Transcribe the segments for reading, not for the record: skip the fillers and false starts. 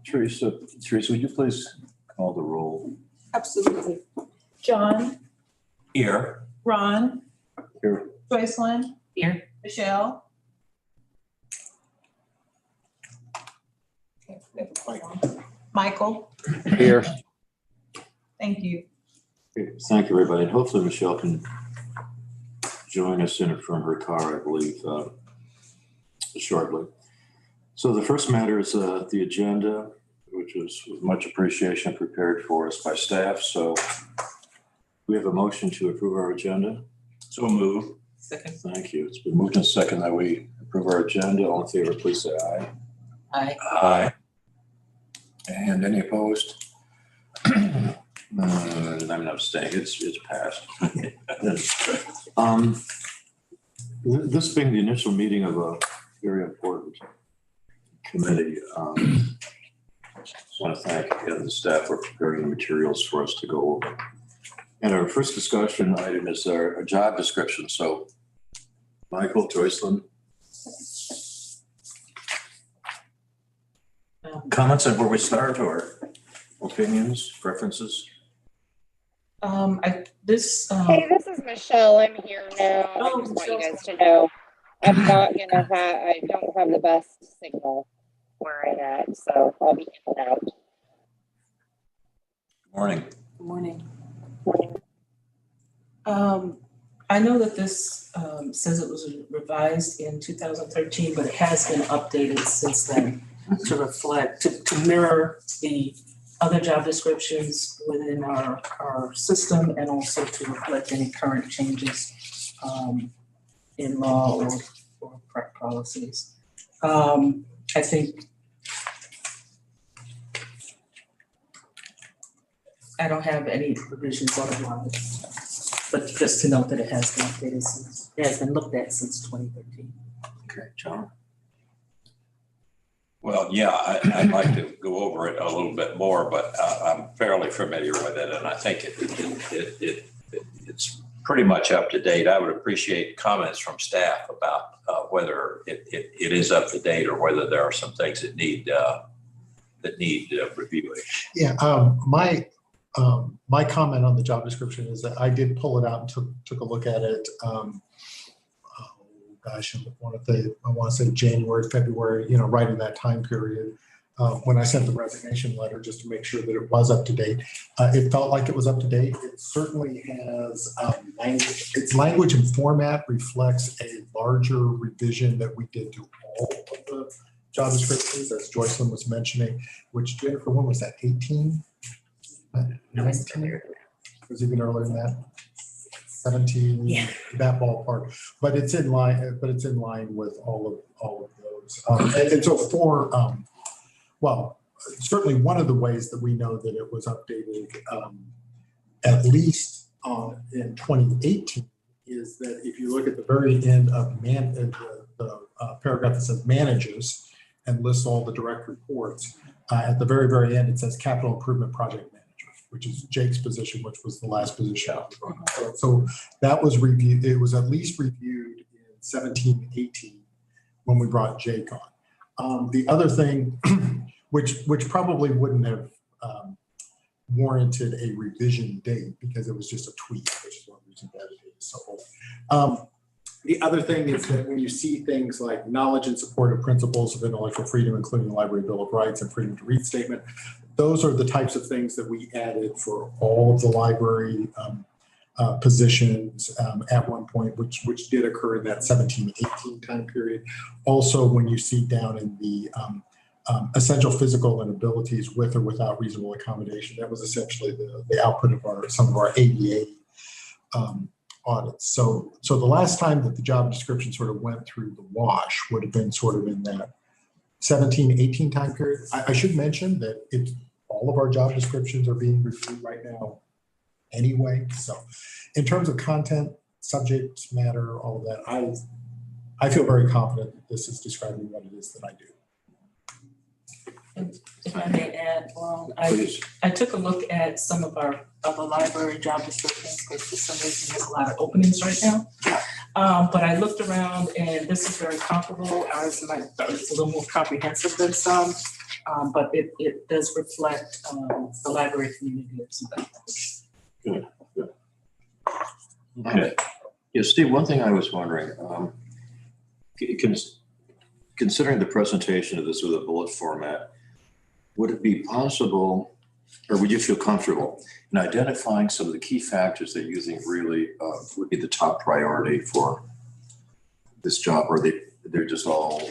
Teresa, would you please call the roll? Absolutely. John, Here. Ron, Here. Joycelyn, Here. Michelle. Michael, Here. thank you. Okay, thank you, everybody. And hopefully Michelle can join us in from her car, I believe, shortly. So the first matter is the agenda, which was with much appreciation prepared for us by staff. So we have a motion to approve our agenda. So move. Second. Thank you. It's been moved and second that we approve our agenda. All in favor, please say aye. Aye. Aye. And any opposed? I'm not staying. It's passed. This being the initial meeting of a very important committee, I want to thank again the staff for preparing the materials for us to go over. And our first discussion item is our job description. So, Michael, Joycelyn. Comments on where we start or? Opinions, preferences? This, Hey, this is Michelle. I'm here now. Oh, I just want you Michelle. guys to know I'm not gonna have, I don't have the best signal where I'm at, so I'll be in and out. Morning. good morning. I know that this says it was revised in 2013, but it has been updated since then to reflect, to mirror the other job descriptions within our system and also to reflect any current changes in law or policies. I think I don't have any provisions otherwise, but just to note that it has been updated since, it has been looked at since 2013. Okay, John. Well, yeah, I'd like to go over it a little bit more, but I'm fairly familiar with it, and I think it's pretty much up to date. I would appreciate comments from staff about whether it is up to date or whether there are some things that need reviewing. Yeah, my comment on the job description is that I did pull it out and took a look at it. I want to say January, February, right in that time period, when I sent the resignation letter, just to make sure that it was up to date. It felt like it was up to date. It certainly has language. Its language and format reflects a larger revision that we did to all of the job descriptions, as Joycelyn was mentioning, which Jennifer, when was that, 18? 19? Was even earlier than that? 17, Yeah. that ballpark, but it's in line. But it's in line with all of those. And so certainly one of the ways that we know that it was updated, at least in 2018, is that if you look at the very end of the paragraph that says manages and lists all the direct reports, at the very, very end it says capital improvement project manager, which is Jake's position, which was the last position. So that was reviewed. It was at least reviewed in 17, 18 when we brought Jake on. The other thing, which probably wouldn't have warranted a revision date because it was just a tweak, which is one reason that it is so old. The other thing is that when you see things like knowledge and support of principles of intellectual freedom, including the Library Bill of Rights and Freedom to Read Statement, those are the types of things that we added for all of the library positions at one point, which did occur in that 17-18 time period. Also, when you see down in the essential physical and abilities with or without reasonable accommodation, that was essentially the output of some of our ADA audits. So the last time that the job description sort of went through the wash would have been sort of in that 17-18 time period. I should mention that all of our job descriptions are being reviewed right now anyway. So in terms of content, subject matter, all of that, I feel very confident that this is describing what it is that I do. If I may add, I took a look at some of our other library job descriptions because for some reason there's a lot of openings right now. But I looked around and this is very comparable. Ours it's a little more comprehensive than some. but it does reflect the library community of Savannah. Okay. Yeah, Steve, one thing I was wondering, considering the presentation of this with a bullet format, would it be possible, or would you feel comfortable in identifying some of the key factors that you think really would be the top priority for this job, or they're just all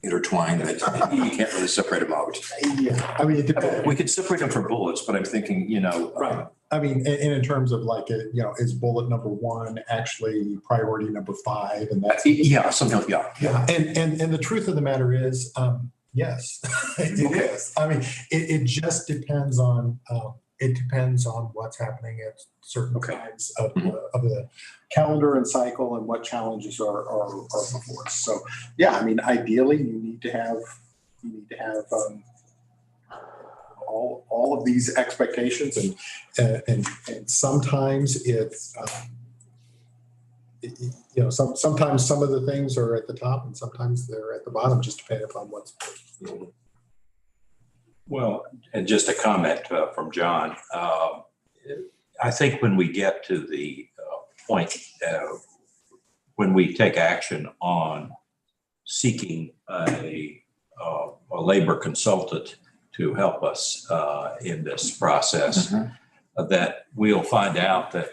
intertwined and you can't really separate them out? Yeah, I mean, it depends. We could separate them for bullets, but I'm thinking, Right. I mean, and in terms of like, is bullet number 1 actually priority number 5? And that's. Yeah, something, yeah. Yeah, and the truth of the matter is, yes, it Okay. is. I mean, it just depends on, what's happening at certain Okay. times of the calendar and cycle and what challenges are before us. So, yeah, I mean, ideally, you need to have all of these expectations, and sometimes it's sometimes some of the things are at the top and sometimes they're at the bottom, just depending upon what's. Well, and just a comment from John. I think when we get to the point when we take action on seeking a labor consultant to help us in this process, that we'll find out that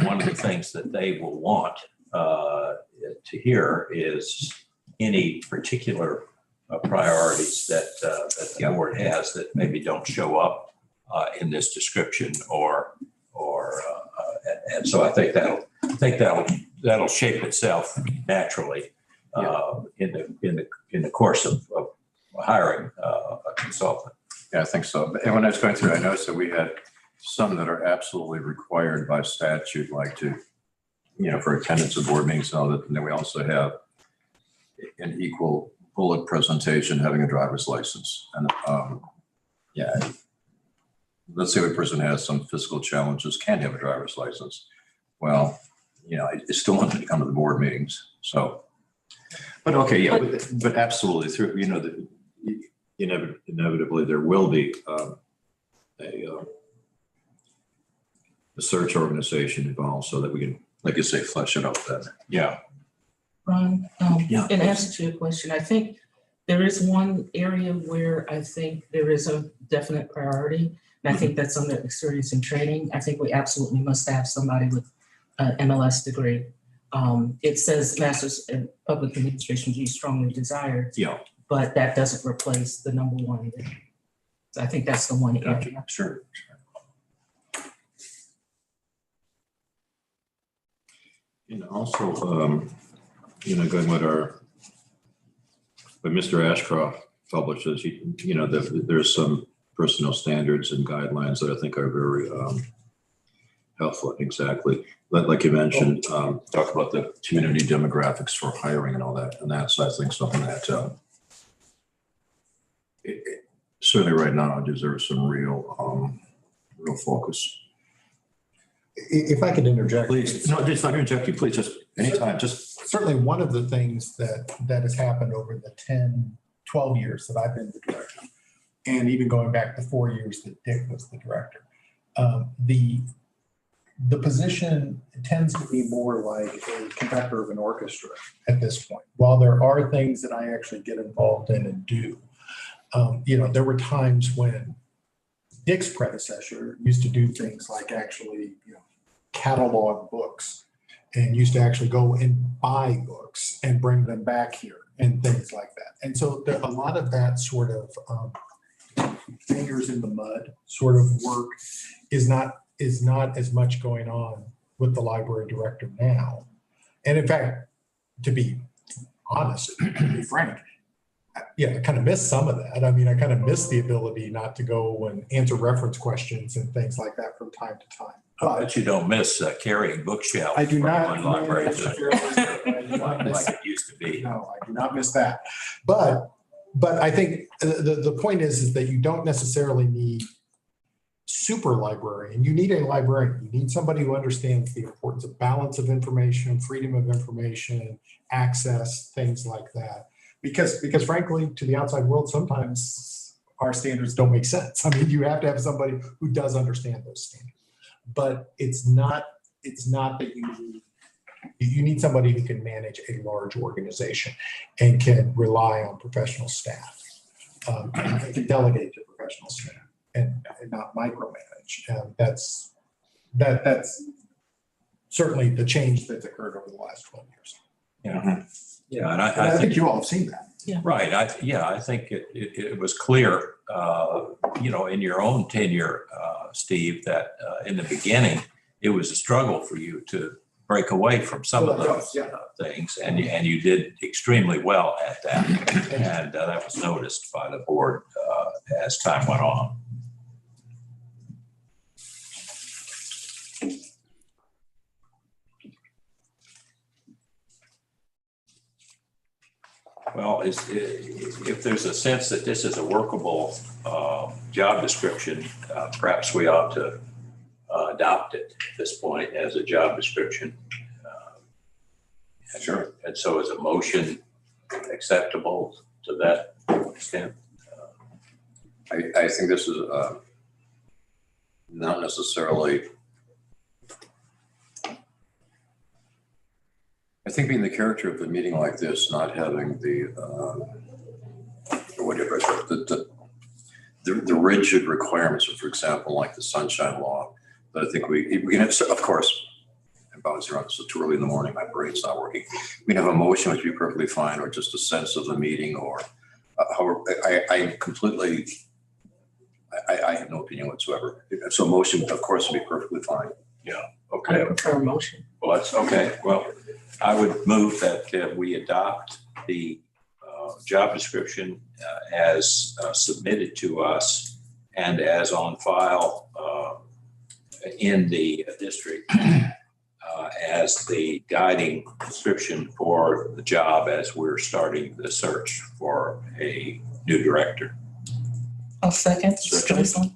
one of the things that they will want to hear is any particular priorities that the board has that maybe don't show up in this description, and so I think that'll shape itself naturally in the course of hiring a consultant. Yeah, I think so. And when I was going through, I noticed that we had some that are absolutely required by statute, like for attendance of board meetings and all that. And then we also have an equal bullet presentation, having a driver's license. And let's say a person has some physical challenges, can't have a driver's license. Well, it's still wanting to come to the board meetings. So, but okay, yeah, but absolutely through, inevitably there will be a search organization involved so that we can, like you say, flesh it out then. Yeah. Ron, Yeah. in answer to your question, I think there is one area where I think there is a definite priority, and I think that's under experience and training. I think we absolutely must have somebody with an MLS degree. It says Master's in Public Administration, you strongly desire, Yeah. but that doesn't replace the number 1. So I think that's the one area. Sure. And also, going with what Mr. Ashcroft publishes, there's some personnel standards and guidelines that I think are very helpful. Exactly. Like you mentioned, talk about the community demographics for hiring and all that. And that's, I think, something that certainly right now deserves some real focus. If I could interject. Please, no, just not interject you, please, just anytime, just. Certainly one of the things that has happened over the 10, 12 years that I've been the director, and even going back the 4 years that Dick was the director, the position tends to be more like a conductor of an orchestra at this point. While there are things that I actually get involved in and do, there were times when Dick's predecessor used to do things like actually, catalog books, and used to actually go and buy books and bring them back here and things like that. And so there, a lot of that sort of fingers in the mud sort of work is not as much going on with the library director now. And in fact, to be honest, to be frank, I kind of miss some of that. I mean, I kind of miss the ability not to go and answer reference questions and things like that from time to time. But you don't miss carrying bookshelves. I do from not. one library to I do not miss like it used to be. No, I do not miss that. But I think the point is that you don't necessarily need super librarian. You need a librarian. You need somebody who understands the importance of balance of information, freedom of information, access, things like that. Because frankly, to the outside world, sometimes our standards don't make sense. I mean, you have to have somebody who does understand those standards. But it's not that you need somebody who can manage a large organization and can rely on professional staff. And can delegate to professional staff and not micromanage. That's certainly the change that's occurred over the last 12 years. Yeah. Yeah, and And I think you all have seen that. right. I think it was clear, in your own tenure, Steve, that in the beginning, it was a struggle for you to break away from some of those things. And you did extremely well at that. And that was noticed by the board as time went on. Well, if there's a sense that this is a workable job description, perhaps we ought to adopt it at this point as a job description. Sure. And so is a motion acceptable to that extent? I think this is not necessarily, I think being the character of the meeting like this, not having the rigid requirements of, for example, like the sunshine law, but I think we can have, of course, and Bob's here on, so too early in the morning, my brain's not working. We can have a motion which would be perfectly fine, or just a sense of the meeting, or however, I completely, I have no opinion whatsoever. So motion, of course, would be perfectly fine. Yeah. I Okay. prefer a motion. Well, that's okay. Well, I would move that we adopt the job description as submitted to us and as on file in the district as the guiding description for the job as we're starting the search for a new director. I'll second. Second.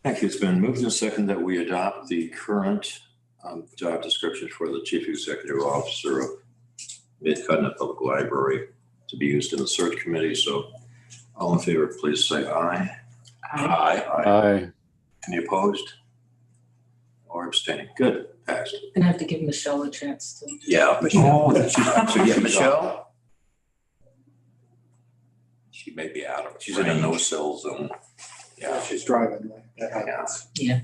Thank you. It's been moved and seconded that we adopt the current job description for the Chief Executive Officer of Mid-Continent Public Library to be used in the search committee. So all in favor, please say aye. Aye. Aye. Any opposed or abstaining? Good, passed. And I have to give Michelle a chance to. Yeah. Oh, so yeah, Michelle, She may be out of she's in a range. no-cell zone. Yeah. She's driving. That happens. Yeah.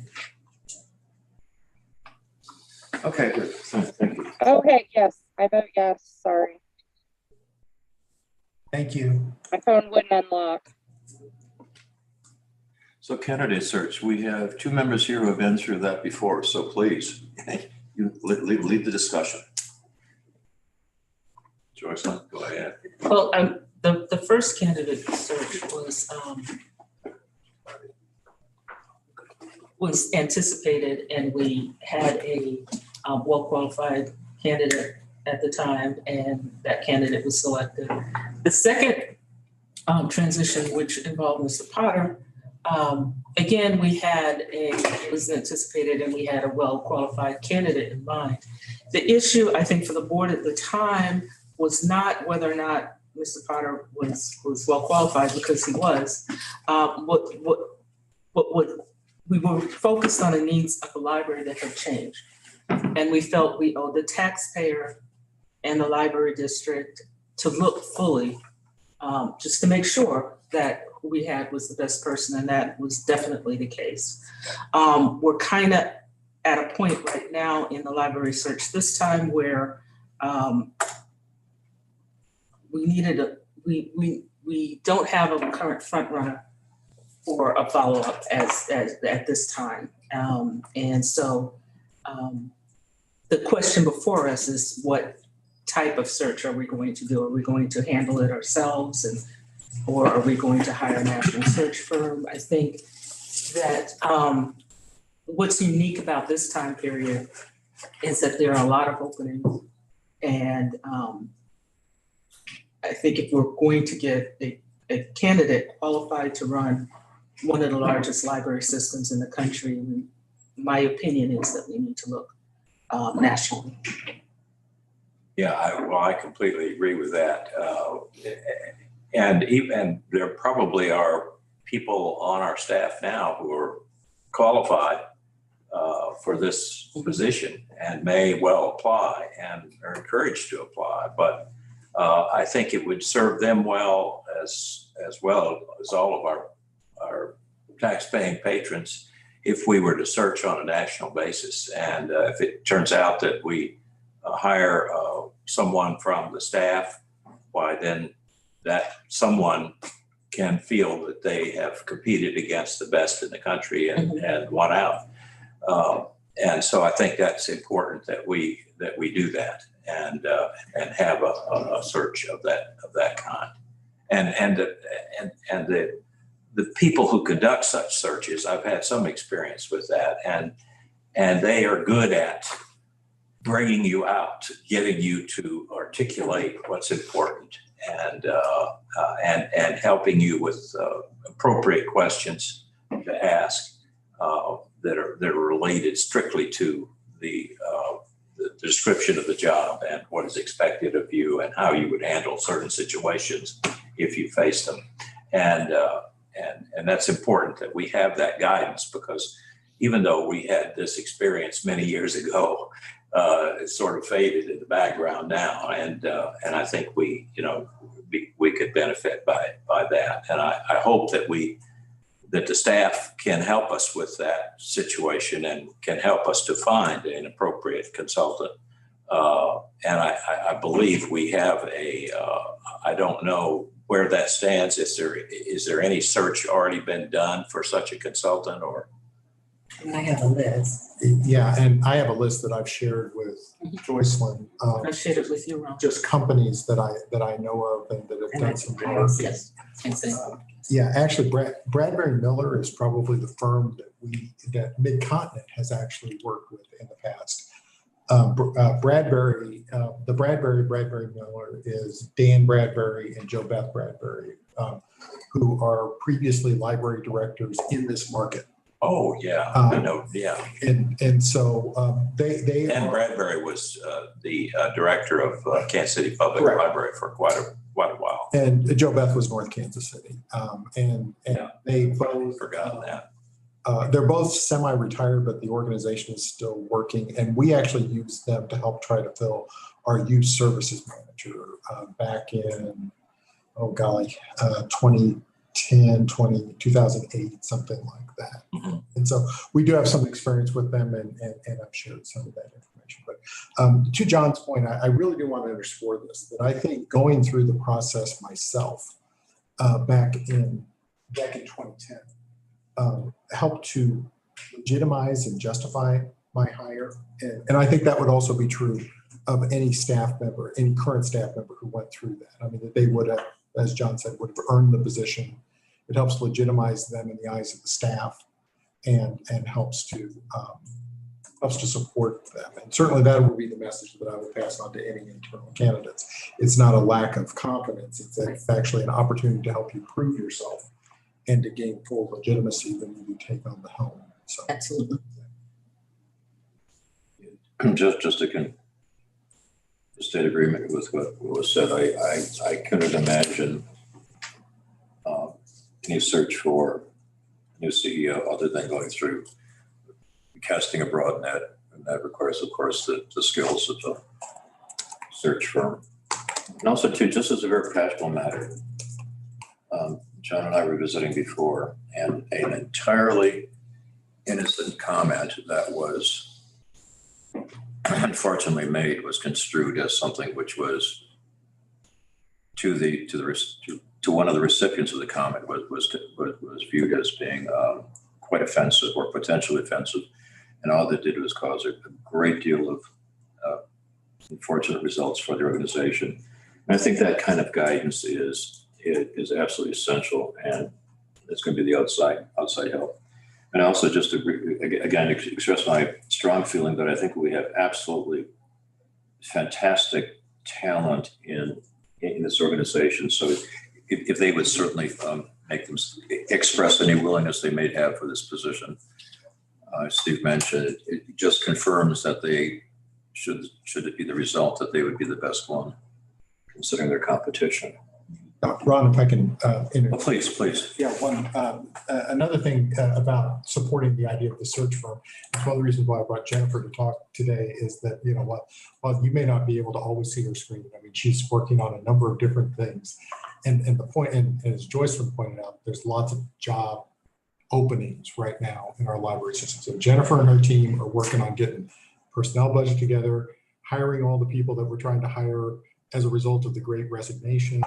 Okay, good. Thank you. Okay, yes, I vote yes, sorry. Thank you. My phone wouldn't unlock. So candidate search, we have two members here who have been through that before, so please, you lead the discussion. Joycelyn, go ahead. Well, the first candidate search was anticipated, and we had a well-qualified candidate at the time, and that candidate was selected. The second transition, which involved Mr. Potter, again, it was anticipated, and we had a well-qualified candidate in mind. The issue, I think, for the board at the time was not whether or not Mr. Potter was well-qualified, because he was. We were focused on the needs of the library that had changed. And we felt we owed the taxpayer and the library district to look fully, just to make sure that who we had was the best person, and that was definitely the case. We're kind of at a point right now in the library search this time where we don't have a current front runner for a follow-up as at this time. And so the question before us is, what type of search are we going to do? Are we going to handle it ourselves, or are we going to hire a national search firm? I think that what's unique about this time period is that there are a lot of openings. And I think if we're going to get a candidate qualified to run one of the largest library systems in the country, my opinion is that we need to look nationally. Yeah, I completely agree with that. And even there probably are people on our staff now who are qualified for this position and may well apply and are encouraged to apply. But I think it would serve them well as all of our tax-paying patrons if we were to search on a national basis. And if it turns out that we hire someone from the staff, why then that someone can feel that they have competed against the best in the country and won out. And so I think that's important that we do that and have a search of that kind. And the people who conduct such searches, I've had some experience with that, and they are good at bringing you out, getting you to articulate what's important, and helping you with appropriate questions to ask that are related strictly to the description of the job and what is expected of you and how you would handle certain situations if you face them. And that's important that we have that guidance, because even though we had this experience many years ago, it's sort of faded in the background now. And I think we could benefit by that. And I hope that the staff can help us with that situation and can help us to find an appropriate consultant. And I believe we have I don't know where that stands. Is there any search already been done for such a consultant, or? I have a list. Yeah, and I have a list that I've shared with Joycelyn. I shared it with you, Ron. Just companies that I know of and that have done some work. Yes. Yeah, actually, Bradbury Miller is probably the firm that Mid-Continent has actually worked with in the past. Bradbury Miller is Dan Bradbury and Jo Beth Bradbury, who are previously library directors in this market. Oh, yeah, I know, yeah. And so they Dan Bradbury was the director of Kansas City Public Correct. Library for quite a while. And Jo Beth was North Kansas City. And Yeah. they both Forgotten that. they're both semi-retired, but the organization is still working. And we actually use them to help try to fill our youth services manager back in, 2008, something like that. Mm-hmm. And so we do have some experience with them, and I've shared some of that information. But to John's point, I really do want to underscore this, that I think going through the process myself back in 2010 helped to legitimize and justify my hire. And I think that would also be true of any staff member, any current staff member who went through that. I mean, that they would have, as John said, would have earned the position. It helps legitimize them in the eyes of the staff, and helps to support them. And certainly that would be the message that I would pass on to any internal candidates. It's not a lack of confidence. It's actually an opportunity to help you prove yourself and to gain full legitimacy when you take on the helm. So Absolutely. Just to state agreement with what was said, I couldn't imagine any search for a new CEO other than going through casting a broad net, and that requires, of course, the skills of the search firm. And also, too, just as a very practical matter, John and I were visiting before, and an entirely innocent comment that was unfortunately made was construed as something which was to one of the recipients of the comment was viewed as being quite offensive or potentially offensive, and all that did was cause a great deal of unfortunate results for the organization. And I think that kind of guidance is absolutely essential, and it's going to be the outside help. And also just to, again, express my strong feeling that I think we have absolutely fantastic talent in this organization. So if they would certainly make them express any willingness they may have for this position, Steve mentioned, it just confirms that they should it be the result that they would be the best one, considering their competition. Ron, if I can, Please. yeah, another thing about supporting the idea of the search firm. One of the reasons why I brought Jennifer to talk today is that, while you may not be able to always see her screen, I mean, she's working on a number of different things. And the point, and as Joyce pointed out, there's lots of job openings right now in our library system. So Jennifer and her team are working on getting personnel budget together, hiring all the people that we're trying to hire as a result of the Great Resignation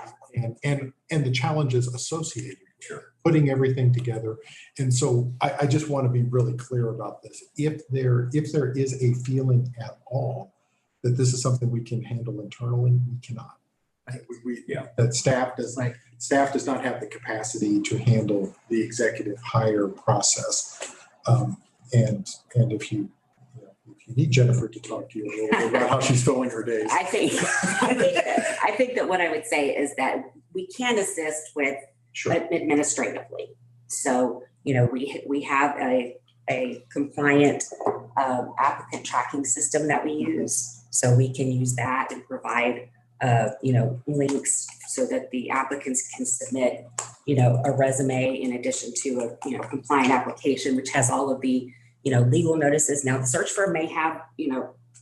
and the challenges associated. Sure. Putting everything together. And so I just want to be really clear about this. If there is a feeling at all that this is something we can handle internally, we cannot. That staff does not have the capacity to handle the executive hire process. And if you need Jennifer to talk to you a little bit about how she's filling her days. I think that what I would say is that we can assist with administratively. So, we have a compliant applicant tracking system that we use. So we can use that and provide, links so that the applicants can submit, a resume in addition to a, compliant application, which has all of the, legal notices. Now the search firm may have,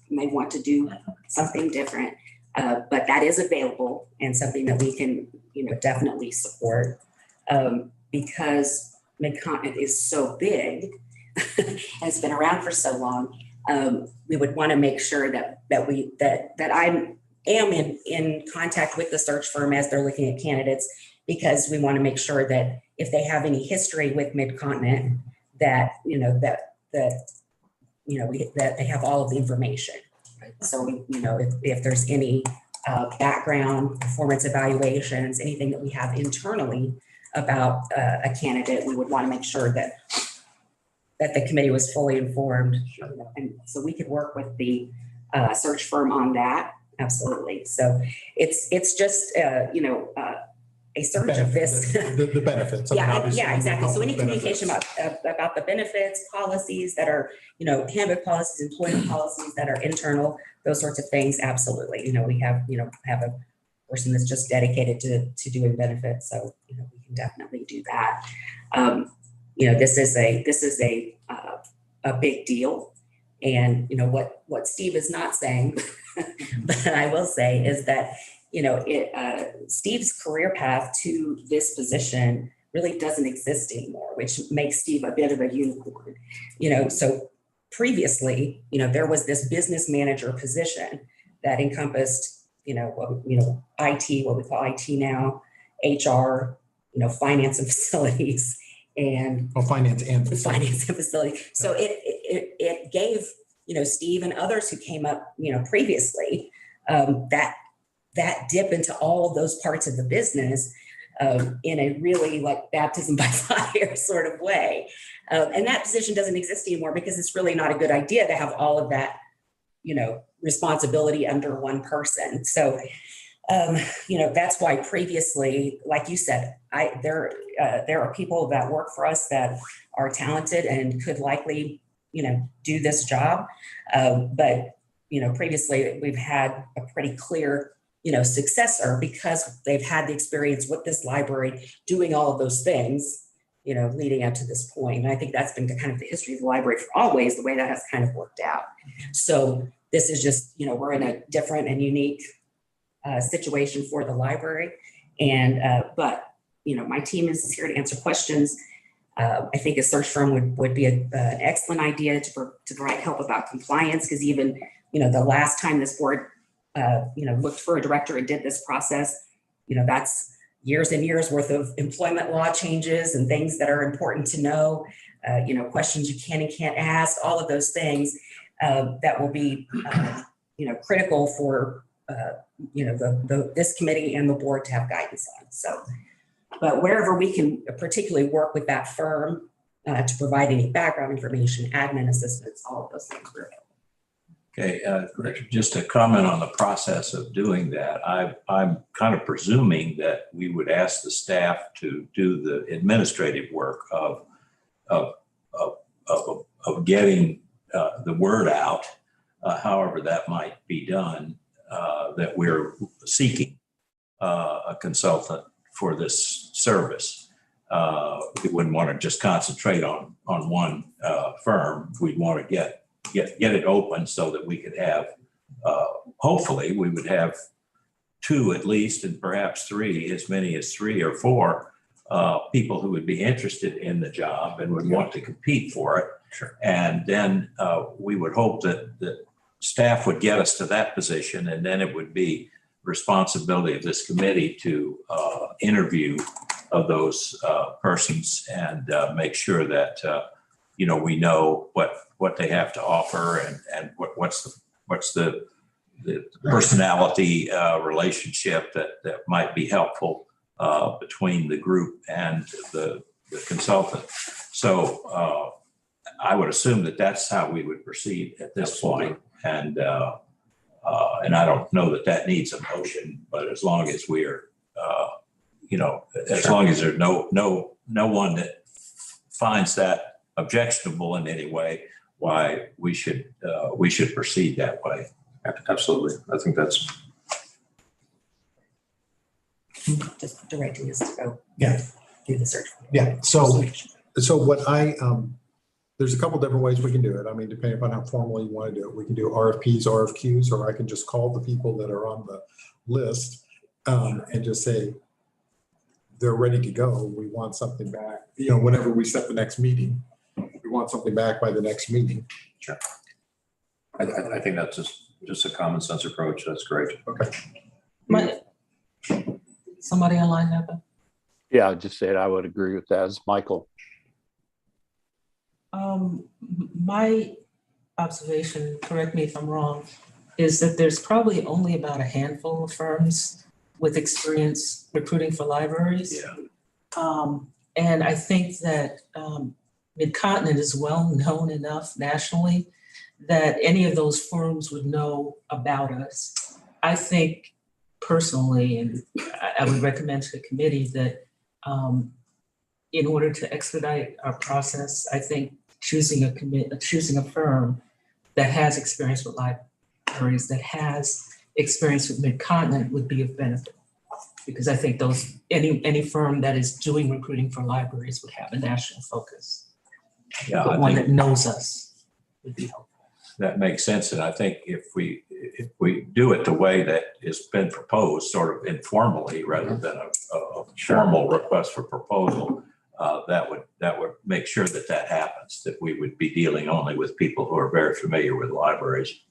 may want to do something different, but that is available and something that we can, definitely support because mid-continent is so big and it's been around for so long. We would want to make sure that I am in contact with the search firm as they're looking at candidates, because we want to make sure that if they have any history with mid-continent, that that they have all of the information. So, if there's any background, performance evaluations, anything that we have internally about a candidate, we would want to make sure that the committee was fully informed. And so we could work with the search firm on that. Absolutely. So it's just, a search of this. The benefits. I mean, Yeah, exactly. So any benefits. communication about the benefits, policies that are, handbook policies, employment policies that are internal, those sorts of things. Absolutely. We have a person that's just dedicated to doing benefits. So, we can definitely do that. This is a big deal. And, what Steve is not saying, but I will say is that, Steve's career path to this position really doesn't exist anymore, which makes Steve a bit of a unicorn. So previously, there was this business manager position that encompassed, IT, what we call IT now, HR, finance and facilities, and finance and facility. So it gave, Steve and others who came up, previously, that dip into all of those parts of the business in a really like baptism by fire sort of way. And that position doesn't exist anymore because it's really not a good idea to have all of that, responsibility under one person. So, that's why previously, like you said, there are people that work for us that are talented and could likely, do this job. But, previously we've had a pretty clear, successor because they've had the experience with this library doing all of those things, leading up to this point. And I think that's been kind of the history of the library for always, the way that has kind of worked out. So this is just, we're in a different and unique situation for the library. And, but, my team is here to answer questions. I think a search firm would be an excellent idea to provide help about compliance, because even, the last time this board looked for a director and did this process, that's years and years worth of employment law changes and things that are important to know, questions you can and can't ask, all of those things that will be, critical for, this committee and the board to have guidance on. So, but wherever we can particularly work with that firm to provide any background information, admin assistance, all of those things. Okay, just to comment on the process of doing that, I'm kind of presuming that we would ask the staff to do the administrative work of getting the word out, however that might be done, that we're seeking a consultant for this service. We wouldn't want to just concentrate on one firm. We'd want to get it open so that we could have, hopefully we would have 2 at least, and perhaps 3, as many as 3 or 4 people who would be interested in the job and would want to compete for it. Sure. And then we would hope that staff would get us to that position, and then it would be responsibility of this committee to interview of those persons and make sure that we know what they have to offer and what's the personality relationship that might be helpful between the group and the consultant. So I would assume that that's how we would proceed at this point. And I don't know that needs a motion, but as long as we're, as long as there's no one that finds that objectionable in any way, why we should proceed that way. Absolutely. I think that's. Just directing us to go. Yeah. Do the search. Yeah, so what there's a couple different ways we can do it. I mean, depending upon how formal you want to do it, we can do RFPs, RFQs, or I can just call the people that are on the list and just say, they're ready to go. We want something back, whenever we set the next meeting, we want something back by the next meeting. Sure. I think that's just a common sense approach. That's great. Okay. Somebody online have a? Yeah, I just said I would agree with that. It's Michael. My observation, correct me if I'm wrong, is that there's probably only about a handful of firms with experience recruiting for libraries. Yeah. And I think that Mid-Continent is well known enough nationally that any of those firms would know about us. I think personally, and I would recommend to the committee that in order to expedite our process, I think choosing a firm that has experience with libraries, that has experience with Mid-Continent would be of benefit. Because I think any firm that is doing recruiting for libraries would have a national focus. Yeah, But one that knows us would be helpful. that makes sense. And I think if we do it the way that has been proposed, sort of informally rather than a formal request for proposal, that would make sure that happens, that we would be dealing only with people who are very familiar with libraries.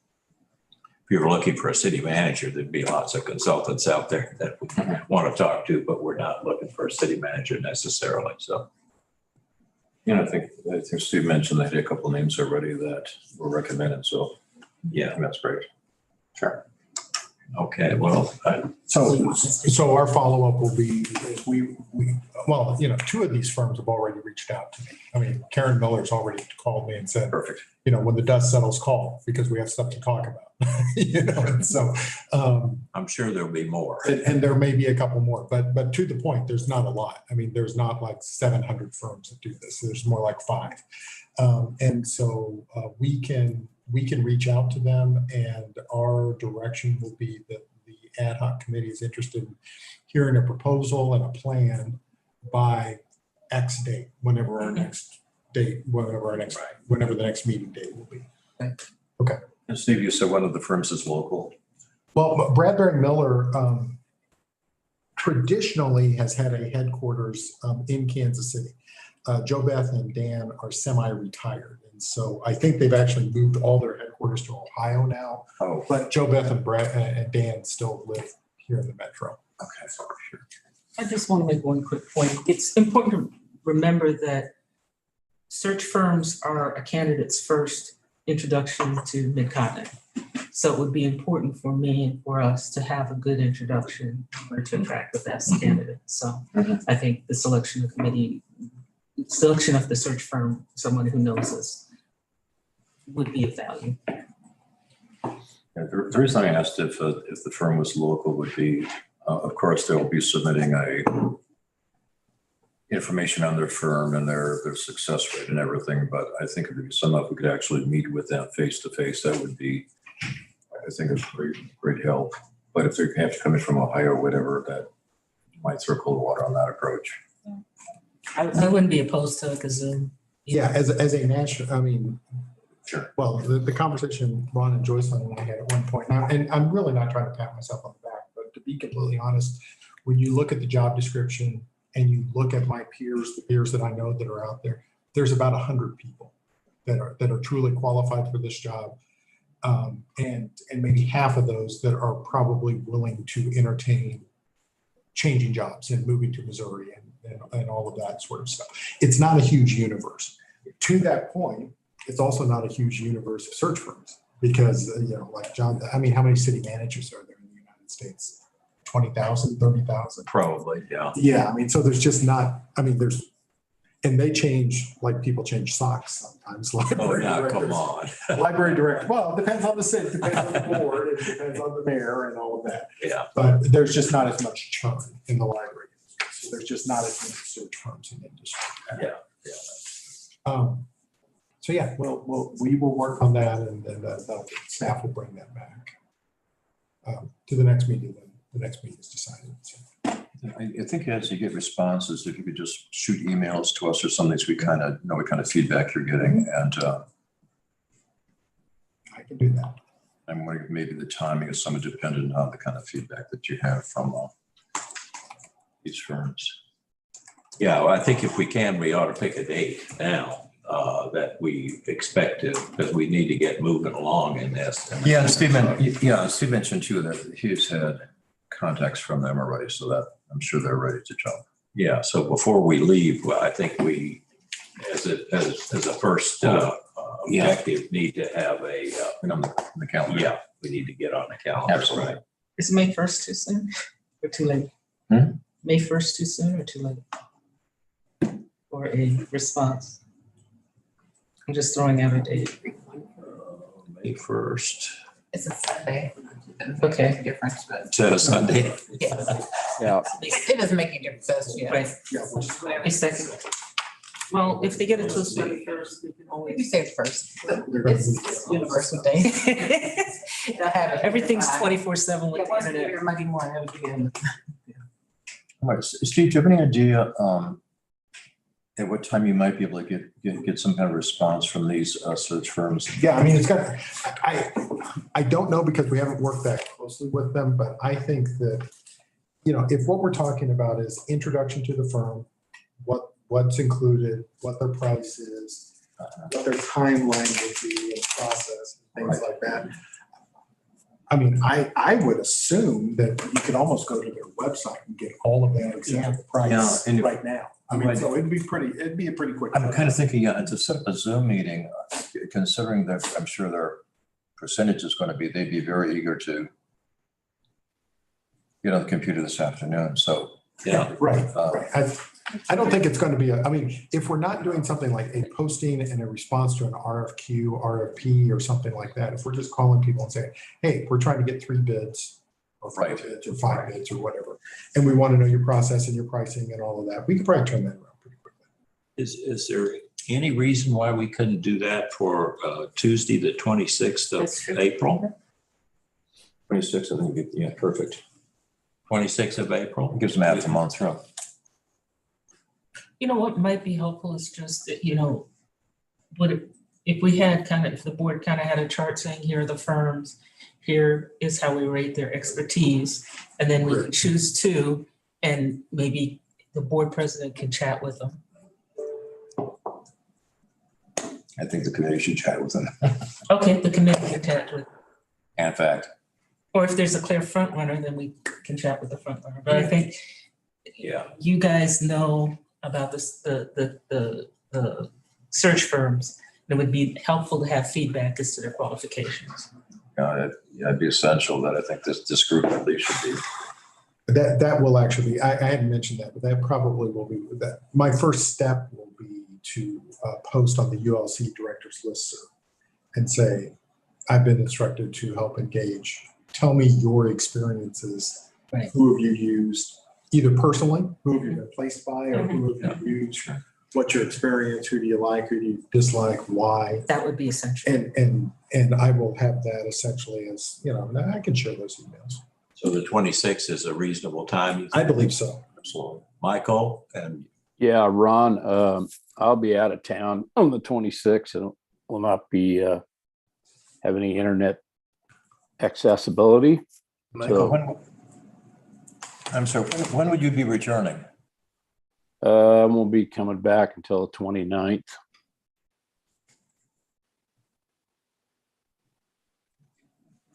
If you were looking for a city manager, there'd be lots of consultants out there that we want to talk to, but we're not looking for a city manager necessarily. So, I think Steve mentioned that he had a couple of names already that were recommended. So yeah, that's great. Sure. Okay. Well, So our follow-up will be, well, 2 of these firms have already reached out to me. I mean, Karen Miller's already called me and said, Perfect. When the dust settles, call, because we have stuff to talk about. And so I'm sure there'll be more. and there may be a couple more, but to the point, there's not a lot. I mean, there's not like 700 firms that do this. There's more like 5. And so we can reach out to them, and our direction will be that the ad hoc committee is interested in hearing a proposal and a plan by X date, whenever the next meeting date will be. Okay. And Steve, you said one of the firms is local. Well, Bradbury Miller traditionally has had a headquarters in Kansas City. Joe Beth and Dan are semi-retired. And so I think they've actually moved all their headquarters to Ohio now. Oh, But Joe Beth and Dan still live here in the metro. okay. Sure. I just want to make one quick point. It's important to remember that search firms are a candidate's first introduction to Mid-Continent. So it would be important for me and for us to have a good introduction in order to attract the best candidate. So I think the selection of the search firm, someone who knows us, would be of value. Yeah, the reason I asked if the firm was local would be, of course, they'll be submitting information on their firm and their success rate and everything. But I think if we could actually meet with them face to face, that would be, I think, a great help. But if they have to come in from Ohio or whatever, that might throw cold water on that approach. I wouldn't be opposed to like a Zoom. Yeah, as a national, I mean, Sure. well, the conversation Ron and Joycelyn and I had at one point, now, and I'm really not trying to pat myself on the back, but to be completely honest, when you look at the job description and you look at my peers, the peers that I know that are out there, there's about 100 people that are truly qualified for this job. And maybe half of those that are probably willing to entertain changing jobs and moving to Missouri and all of that sort of stuff. It's not a huge universe. To that point, it's also not a huge universe of search firms because, like John, I mean, how many city managers are there in the United States? 20,000, 30,000? Probably, yeah. Yeah, I mean, so there's just not, I mean, and they change like people change socks sometimes. Oh, Library now, directors- come on. Library director, well, it depends on the city, depends on the board, it depends on the mayor and all of that. Yeah. But there's just not as much churn in the library. So there's just not as many search firms in the industry. Yeah, So yeah, we will work on that and then staff will bring that back to the next meeting when the next meeting is decided. So. I think as you get responses, if you could just shoot emails to us or something so we kind of know what kind of feedback you're getting and I can do that. I'm wondering if maybe the timing is somewhat dependent on the kind of feedback that you have from these firms. yeah, well, I think if we can, we ought to pick a date now that we expect to, because we need to get moving along in this. Yeah, Steve mentioned too that he's had contacts from them already, so that I'm sure they're ready to jump. Yeah, so before we leave, well, I think we, as a first objective, need to have a, On the calendar. yeah, we need to get on the calendar. Absolutely. Is May 1st too soon or too late? May 1st too soon or too late? For a response? I'm just throwing out a date. May 1st. It's a Sunday. Okay. Difference, but Is that a Sunday? Yeah, it doesn't make any difference. to us, yeah. Right. Yeah, we'll just- A second. Well, if they get it to us by the 1st, we can Maybe always. say it first. They're gonna It's Universal Day. They'll have it. Everything's 24/7 Yeah, with the once a internet. year, Monday morning, it'll be in. All right, Steve, do you have any idea at what time you might be able to get some kind of response from these search firms? Yeah, I mean, I don't know because we haven't worked that closely with them, but I think that, if what we're talking about is introduction to the firm, what's included, what their price is, what their timeline would be and process, and things like that. I mean, I would assume that you could almost go to their website and get all of that except for the price Yeah, and if- right now. I mean, so it'd be a pretty quick. I'm kind of thinking, to set up a Zoom meeting, considering that I'm sure their percentage is going to be, they'd be very eager to get on the computer this afternoon. So, Yeah. Right. I don't think it's going to be if we're not doing something like a posting and a response to an RFQ, RFP or something like that, if we're just calling people and saying, hey, we're trying to get 3 bids or 5 bids or 5 bids or whatever, and we want to know your process and your pricing and all of that, we could probably turn that around pretty quickly. Is there any reason why we couldn't do that for Tuesday, the 26th That's of true. April? 26, I think, yeah, perfect. 26th of April? It gives them half a month, yeah. You know what might be helpful is just that, if we had if the board kind of had a chart saying, here are the firms, here is how we rate their expertise, and then we can choose 2, and maybe the board president can chat with them. I think the committee should chat with them. Okay, the committee can chat with, In fact, or if there's a clear front runner, then we can chat with the front runner. But I think Yeah. you guys know about this, the search firms. It would be helpful to have feedback as to their qualifications. it'd be essential that I think this group at least should be. That will actually be, I hadn't mentioned that, but that probably will be, that my first step will be to post on the ULC directors listserv and say, I've been instructed to help engage. Tell me your experiences. Right. Who have you used, either personally, who have you been placed by, or who have you used? What's your experience? Who do you like? Who do you dislike? Why? That would be essential. And I will have that essentially as, I can share those emails. So the 26th is a reasonable time? I believe so. Absolutely. Michael, and Yeah, Ron, I'll be out of town on the 26th and will not be have any internet accessibility. Michael, I'm sorry, when would you be returning? I won't be coming back until the 29th.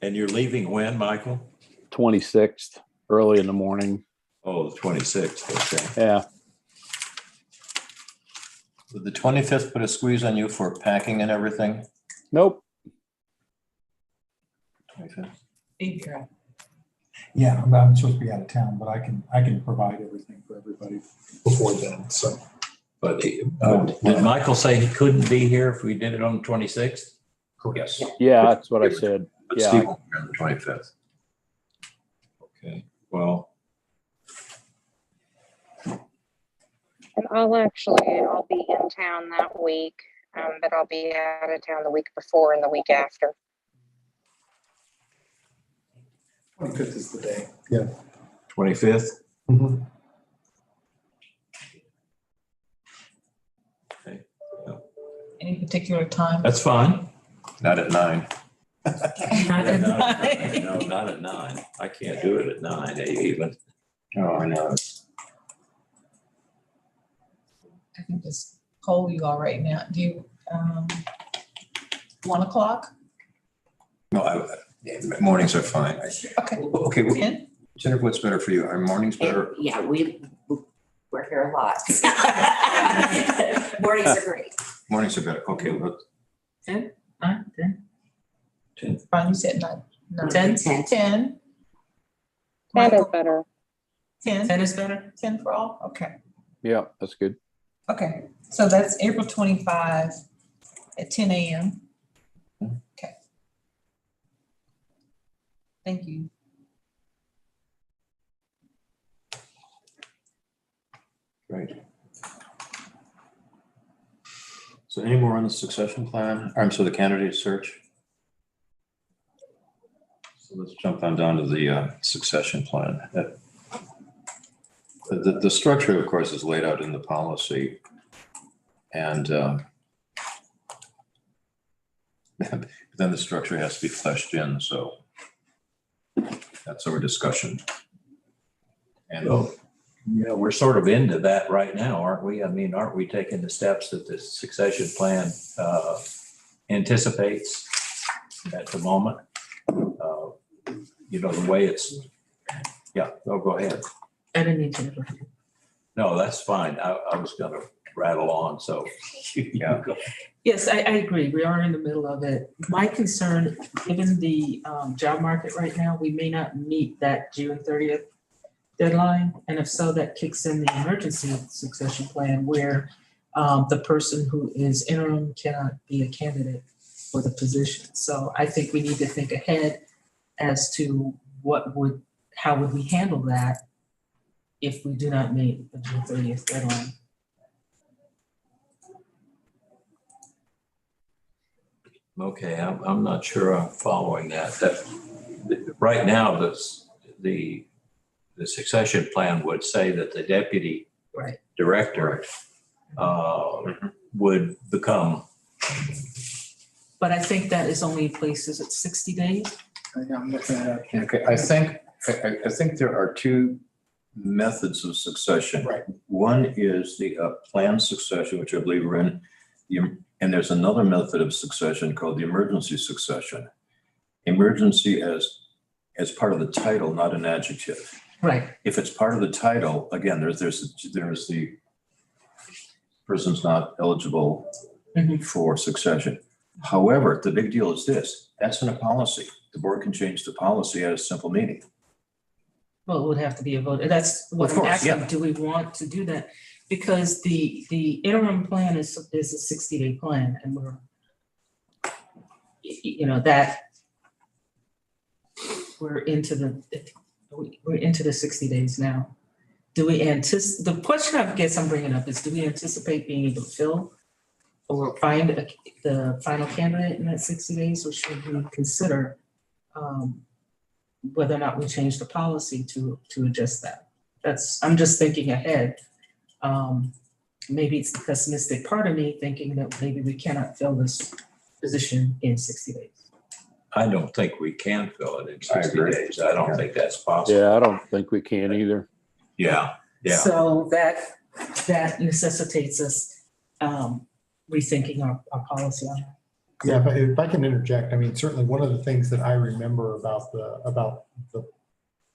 And you're leaving when, Michael? 26th, early in the morning. Oh, the 26th, okay. Yeah, Would the 25th put a squeeze on you for packing and everything? nope. 25th? Yeah, I'm supposed to be out of town, but I can provide everything for everybody before then, so. But did Michael say he couldn't be here if we did it on the 26th? Yes. Yeah, that's what I said. But Yeah. Steve will be on the 25th. Okay, well, And I'll be in town that week, but I'll be out of town the week before and the week after. 25th is the day. Yeah. 25th? Mhm. Okay, Any particular time? that's fine. Not at 9. Not at night. No, not at 9. I can't do it at 9 even. Oh, I know. I can just poll you all right now. Do you, 1 o'clock? No, mornings are fine. Okay. Okay, 10? Jennifer, what's better for you? Are mornings better? Yeah, we're here a lot. Mornings are great. Mornings are better. Okay, look, 10, 9, 10. 10. Fine, you said 9. 10? 10. 10. That is Michael, better. 10. 10 is better? 10 for all? Okay. Yeah, that's good. Okay. So that's April 25 at 10 a.m. Okay. Thank you. Great. So any more on the succession plan? I'm sorry, the candidate search? So let's jump on down to the succession plan. The structure, of course, is laid out in the policy. And then the structure has to be fleshed in, so that's our discussion. And Well, yeah, we're sort of into that right now, aren't we? I mean, aren't we taking the steps that the succession plan anticipates at the moment? You know, the way it's, yeah, go ahead. I didn't need to interrupt you. No, that's fine. I was gonna rattle on, so. Yeah. Yes, I agree. We are in the middle of it. My concern, given the job market right now, we may not meet that June 30th deadline. And if so, that kicks in the emergency succession plan where the person who is interim cannot be a candidate for the position. So I think we need to think ahead as to how would we handle that if we do not meet the June 30th deadline. Okay, I'm not sure I'm following that. Right now, the succession plan would say that the deputy Right. director would become. But I think that is only in place, is it 60 days? I'm looking at it. Okay, I think there are two methods of succession. Right. One is the planned succession, which I believe we're in, and there's another method of succession called the emergency succession. Emergency as part of the title, not an adjective. Right. If it's part of the title, again, there's the person's not eligible Mhm. for succession. However, the big deal is this, that's in a policy. The board can change the policy at a simple meeting. Well, it would have to be a vote. That's what Of I'm course, asking. yeah. Do we want to do that? Because the interim plan is a 60-day plan and that we're into the 60 days now. Do we anticipate, the question I guess I'm bringing up is, do we anticipate being able to fill or find the final candidate in that 60 days, or should we consider whether or not we change the policy to adjust that? I'm just thinking ahead. Maybe it's the pessimistic part of me thinking that maybe we cannot fill this position in 60 days. I don't think we can fill it in I 60 agree. days. I don't think that's possible. Yeah, I don't think we can either. Yeah, yeah. So that necessitates us rethinking our policy on that. Yeah, but if I can interject, I mean, certainly one of the things that I remember about the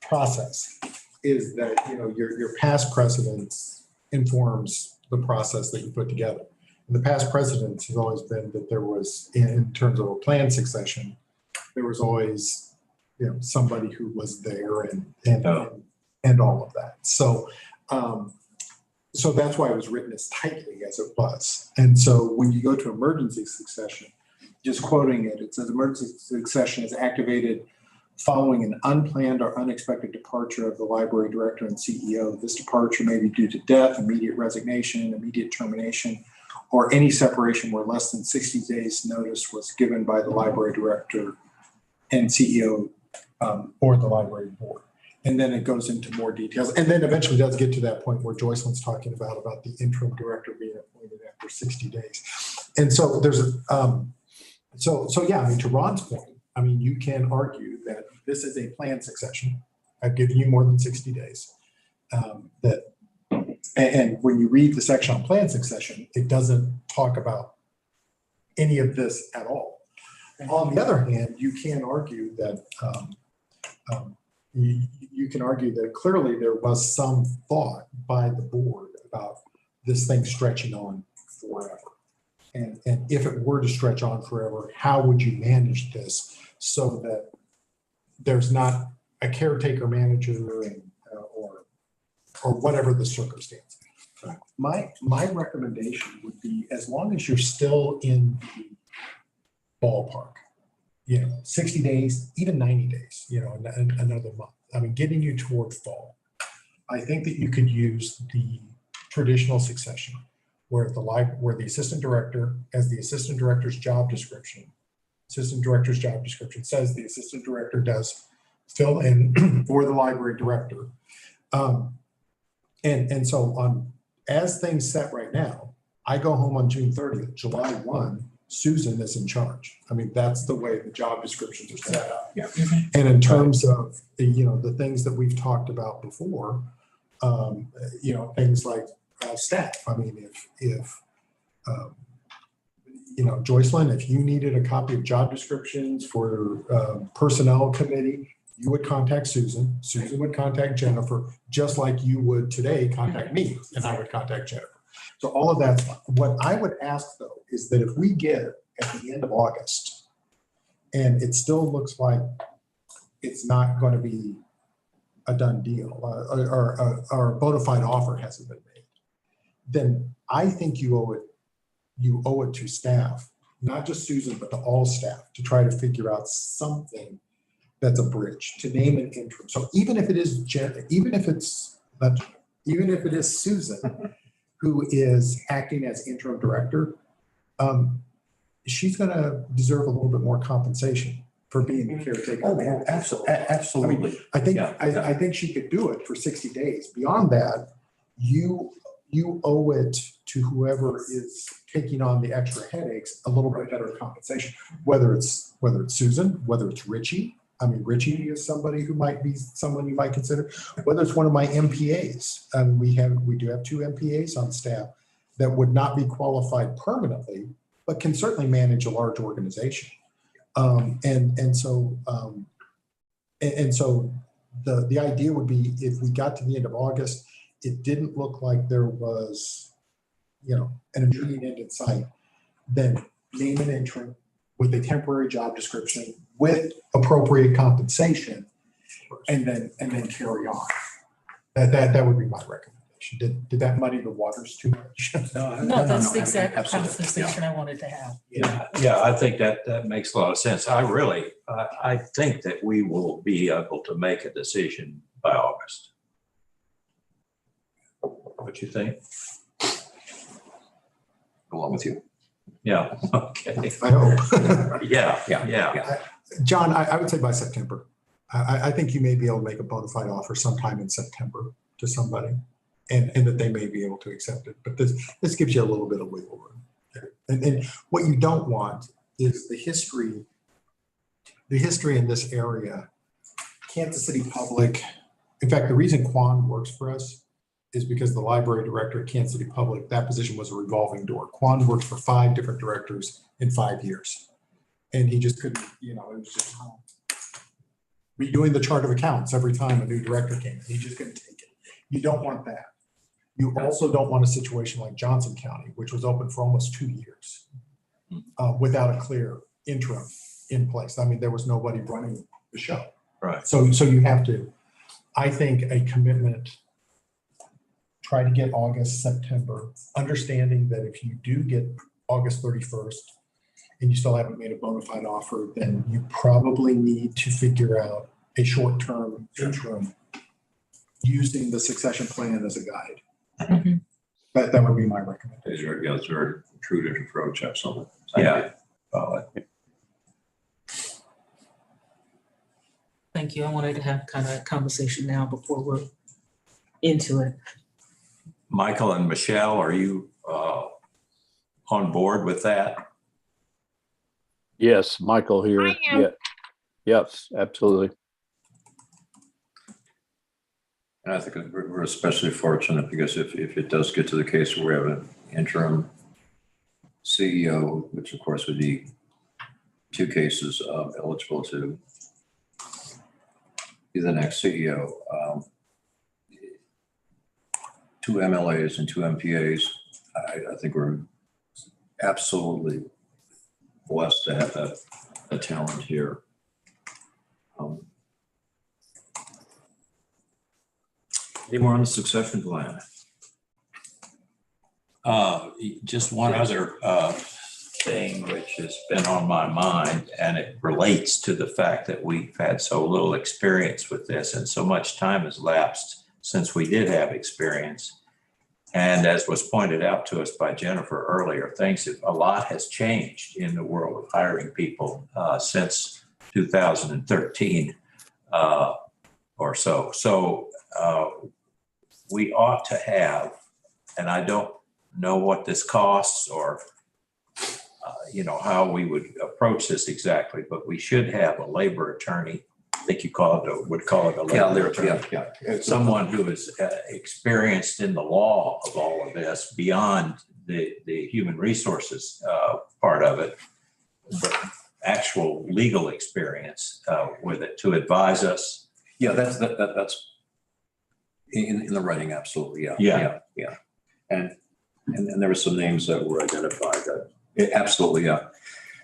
process is that, you know, your past precedents informs the process that you put together. And the past precedents has always been that there was, in terms of a planned succession, there was always, you know, somebody who was there and all of that. So, so that's why it was written as tightly as it was. And so when you go to emergency succession, just quoting it, it says emergency succession is activated following an unplanned or unexpected departure of the library director and CEO. This departure may be due to death, immediate resignation, immediate termination, or any separation where less than 60 days notice was given by the library director and CEO or the library board. And then it goes into more details. And then eventually does get to that point where Joycelyn's talking about the interim director being appointed after 60 days. And so there's so yeah, I mean, to Ron's point, I mean, you can argue that this is a planned succession. I've given you more than 60 days. And when you read the section on planned succession, it doesn't talk about any of this at all. On the other hand, you can argue that you can argue that clearly there was some thought by the board about this thing stretching on forever. And if it were to stretch on forever, how would you manage this so that there's not a caretaker manager or whatever the circumstance? My recommendation would be, as long as you're still in the ballpark, you know, 60 days, even 90 days, you know, another month. I mean, getting you toward fall. I think that you could use the traditional succession where the assistant director, as the assistant director's job description says the assistant director does fill in for the library director. And so as things set right now, I go home on June 30th, July 1, Susan is in charge. I mean, that's the way the job descriptions are set up. Yeah. And in terms of, you know, the things that we've talked about before, you know, things like staff. I mean, if you know, Joycelyn, if you needed a copy of job descriptions for personnel committee, you would contact Susan. Susan would contact Jennifer, just like you would today contact me, and I would contact Jennifer. So all of that's fine. What I would ask, though, is that if we get at the end of August and it still looks like it's not going to be a done deal or a bona fide offer hasn't been made, then I think you owe it to staff, not just Susan, but to all staff, to try to figure out something that's a bridge, to name an interim. So even if it is Susan who is acting as interim director, she's going to deserve a little bit more compensation for being the caretaker. Oh, absolutely. I think she could do it for 60 days. Beyond that, you owe it to whoever is taking on the extra headaches a little bit better compensation. Whether it's Susan, whether it's Richie. I mean, Richie is somebody who might be someone you might consider. Whether it's one of my MPAs, we do have 2 MPAs on staff that would not be qualified permanently, but can certainly manage a large organization. And so the idea would be, if we got to the end of August, it didn't look like there was, you know, an immediate end in sight, then name an interim with a temporary job description with appropriate compensation, and then carry on. That would be my recommendation. Did that muddy the waters too much? No, that's the exact absolutely. conversation I wanted to have. Yeah, I think that makes a lot of sense. I think that we will be able to make a decision by August. What you think? Along with you. Yeah, okay. I hope. Yeah. John, I would say by September. I think you may be able to make a bona fide offer sometime in September to somebody and that they may be able to accept it. But this gives you a little bit of wiggle room there. And what you don't want is the history in this area. Kansas City Public, in fact, the reason Quan works for us is because the library director at Kansas City Public, that position was a revolving door. Quan worked for 5 different directors in 5 years. And he just couldn't, it was just redoing the chart of accounts every time a new director came. He just couldn't take it. You don't want that. You also don't want a situation like Johnson County, which was open for almost 2 years without a clear interim in place. I mean, there was nobody running the show. Right. So you have to, I think, a commitment, try to get August, September, understanding that if you do get August 31st and you still haven't made a bona fide offer, then you probably need to figure out a short-term interim using the succession plan as a guide. Mhm. That would be my recommendation. It's a very prudent approach, absolutely. Yeah. Thank you. I wanted to have kind of a conversation now before we're into it. Michael and Michelle, are you on board with that? Yes, Michael here. I am. Yeah. Yes, absolutely. And I think we're especially fortunate because if it does get to the case where we have an interim CEO, which of course would be 2 cases eligible to be the next CEO, 2 MLAs and 2 MPAs, I think we're absolutely blessed to have that talent here. Any more on the succession plan? Just one other thing which has been on my mind, and it relates to the fact that we've had so little experience with this and so much time has lapsed since we did have experience. And as was pointed out to us by Jennifer earlier, a lot has changed in the world of hiring people since 2013 or so. So we ought to have, and I don't know what this costs or how we would approach this exactly, but we should have a labor attorney. I think you would call it a labor attorney. Yeah. Someone who is experienced in the law of all of this beyond the human resources part of it, but actual legal experience with it to advise us. Yeah, that's in the writing, absolutely. Yeah. And there were some names that were identified absolutely, yeah.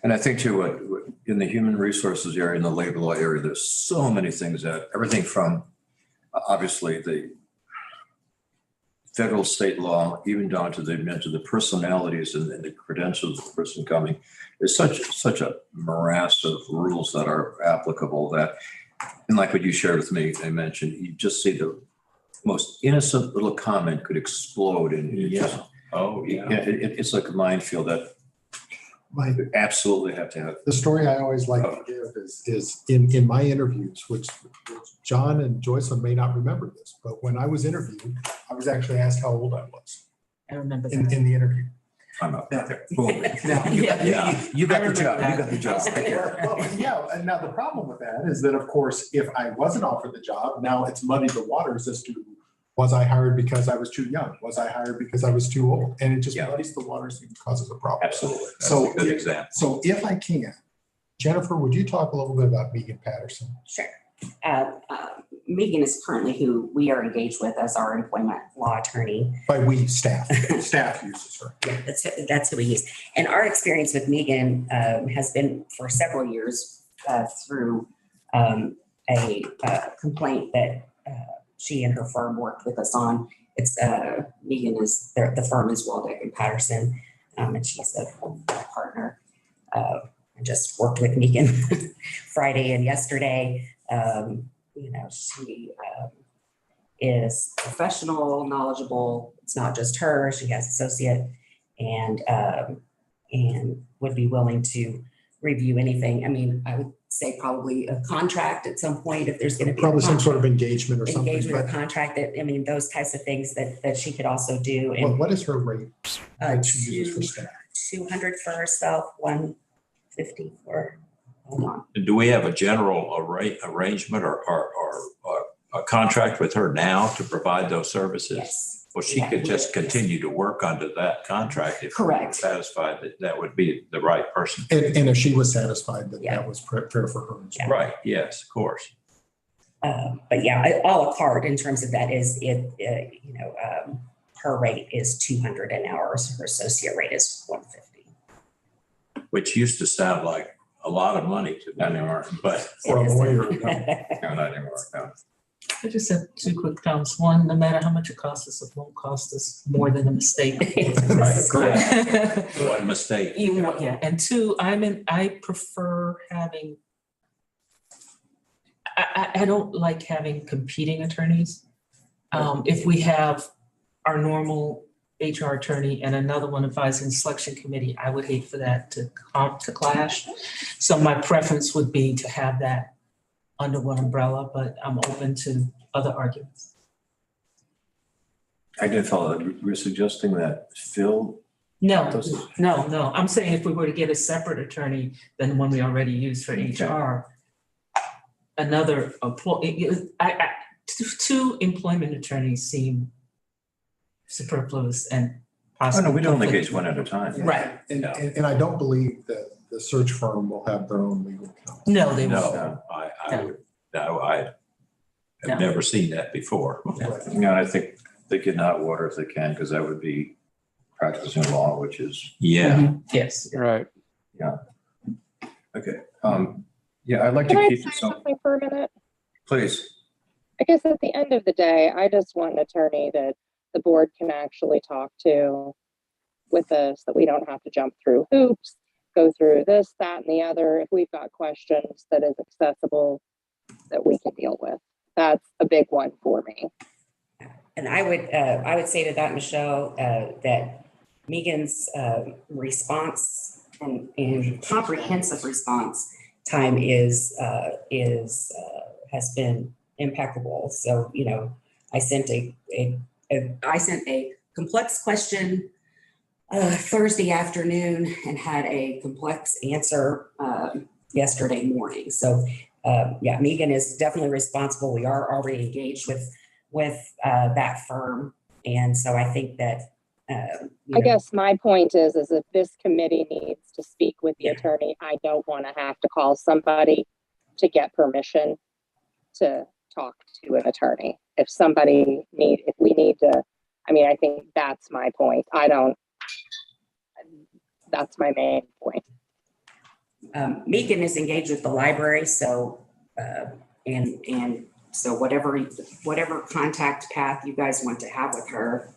And I think too, in the human resources area, in the labor law area, there's so many things everything from obviously the federal, state law, even down to the personalities and the credentials of the person coming. There's such a morass of rules that are applicable that, and like what you shared with me, I mentioned, you just see the most innocent little comment could explode in. It's like a minefield that you absolutely have to have. The story I always like to give is in my interviews, which John and Joycelyn may not remember this, but when I was interviewed, I was actually asked how old I was I remember in that. the interview. I'm up there. Now, You got the job. You got the job. well, yeah, and now the problem with that is that, of course, if I wasn't offered the job, now it's muddied the waters as to was I hired because I was too young? Was I hired because I was too old? And it just muddies the waters and causes a problem. Absolutely. That's So a good example. So if I can, Jennifer, would you talk a little bit about Megan Patterson? Sure. Megan is currently who we are engaged with as our employment law attorney. By we, staff. Staff uses her. Yeah, that's who we use. And our experience with Megan has been for several years through a complaint that she and her firm worked with us on. It's Megan is the firm is Waldeck and Patterson, and she's a partner. I just worked with Megan Friday and yesterday. She is professional, knowledgeable. It's not just her; she has associate, and would be willing to review anything. I mean, I would say probably a contract at some point if there's going to be. Probably some sort of engagement or something. Engagement or But contract that, I mean, those types of things that she could also do. And what is her rate that she uses for staff? 200 for herself, 150 for, hold on. Do we have a general arrangement or a contract with her now to provide those services? Yes. Well, she could just continue to work under that contract if we're Correct. satisfied that that would be the right person. And if she was satisfied that Yeah. that was fair for her. as well. Right, yes, of course. But yeah, a la carte in terms of that is her rate is 200 an hour. So her associate rate is 150. Which used to sound like a lot of money to Not me, anymore. but For a lawyer. No, not anymore. No. I just have two quick comments. One, no matter how much it costs us, it won't cost us more than a mistake. one mistake. Even, yeah, and two, I prefer having, I don't like having competing attorneys. If we have our normal HR attorney and another one advising the selection committee, I would hate for that to clash. So my preference would be to have that under one umbrella, but I'm open to other arguments. I didn't follow that. We're suggesting that Phil. No, I'm saying if we were to get a separate attorney than the one we already use for HR, another two employment attorneys seem superfluous and Oh, possible. no, we don't engage one at a time. Right. And I don't believe that the search firm will have their own legal counsel. No, they won't. No, No. I No. have never seen that before. You know, I think they get in hot water if they can, because that would be practicing law, which is, Yeah, Mhm. Yes. Right. okay. Yeah, I'd like Can to I keep say this on, something for a minute? please. I guess at the end of the day, I just want an attorney that the board can actually talk to with this, that we don't have to jump through hoops, go through this, that, and the other. If we've got questions that is accessible, that we can deal with. That's a big one for me. And I would say to that, Michelle, that Megan's response and comprehensive response time has been impeccable. So, I sent a complex question Thursday afternoon and had a complex answer yesterday morning. So Megan is definitely responsible. We are already engaged with that firm. And so I think that, I guess my point is if this committee needs to speak with the Yeah. attorney, I don't want to have to call somebody to get permission to talk to an attorney. If we need to, I think that's my point. That's my main point. Megan is engaged with the library. So, and so whatever contact path you guys want to have with her,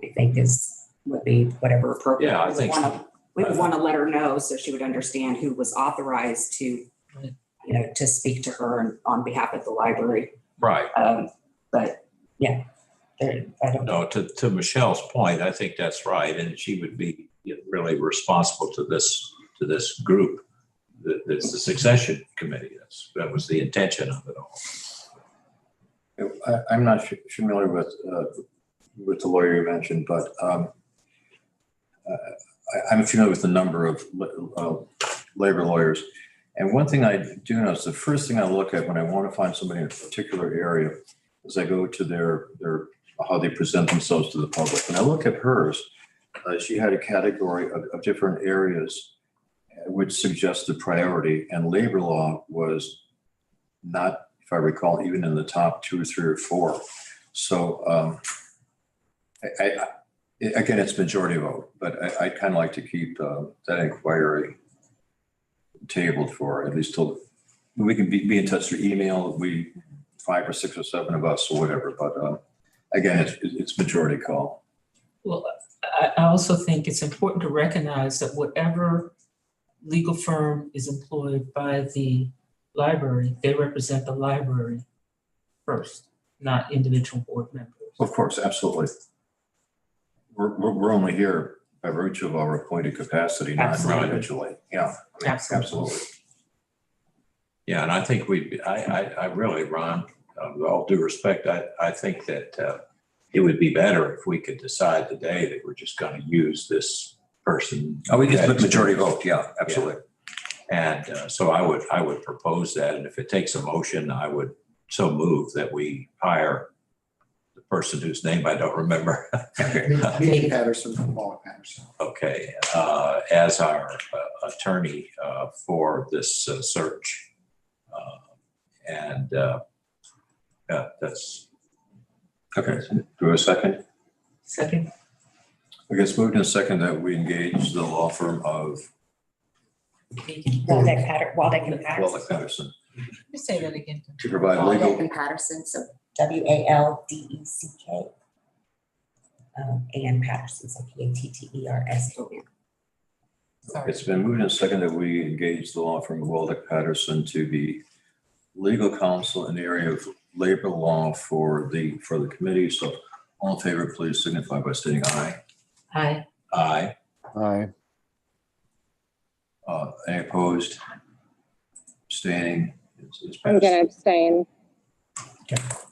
I think would be whatever appropriate. Yeah, I think so. We would want to let her know so she would understand who was authorized to, to speak to her on behalf of the library. right. But yeah, I don't know. No, to Michelle's point, I think that's right. And she would be really responsible to this group. That's the succession committee. That was the intention of it all. I'm not familiar with the lawyer you mentioned, but I'm familiar with the number of labor lawyers. And one thing I do know is the first thing I look at when I want to find somebody in a particular area is I go to their how they present themselves to the public. And I look at hers. She had a category of different areas which suggested priority, and labor law was not, if I recall, even in the top 2 or 3 or 4. So again, it's majority vote, but I kind of like to keep that inquiry tabled for at least till we can be in touch through email. 5 or 6 or 7 of us or whatever, but again, it's majority call. Well, I also think it's important to recognize that whatever legal firm is employed by the library, they represent the library first, not individual board members. Of course, absolutely. We're only here by virtue of our appointed capacity, not Absolutely. individually. Yeah, absolutely. Yeah, and I think I really, Ron, with all due respect, I think that it would be better if we could decide today that we're just going to use this person. Oh, we get the majority vote. Yeah, absolutely. And so I would propose that. And if it takes a motion, I would so move that we hire the person whose name I don't remember. Megan Patterson from Paula Patterson. Okay, as our attorney for this search. Yeah, that's. Okay, do we have a second? Second. I guess moved in a second that we engage the law firm of Waldeck and Waldeck Patterson. Patterson You say that again. to provide Waldeck legal. and Patterson, so WALDECK. And Patterson, so PATTERSON. Sorry. It's been moved in a second that we engage the law firm of Waldeck Patterson to be legal counsel in the area of labor law for the committee. So all in favor, please signify by stating aye. Aye. Aye. Aye. Any opposed? Abstaining? It's I'm passed. gonna abstain.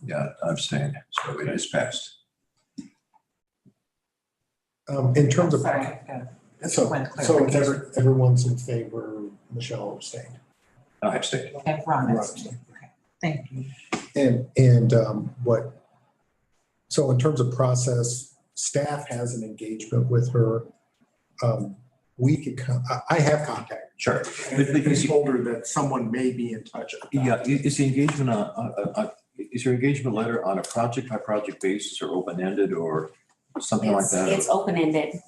Yeah, I'm abstaining. So it is passed. In terms of, Sorry, so everyone's in favor, Michelle abstained. I abstain. okay, Ron, that's- okay, thank you. And so in terms of process, staff has an engagement with her. We could, I have contact. Sure. I told her that someone may be in touch. Yeah, is the engagement is your engagement letter on a project by project basis or open-ended or something like that? It's open-ended.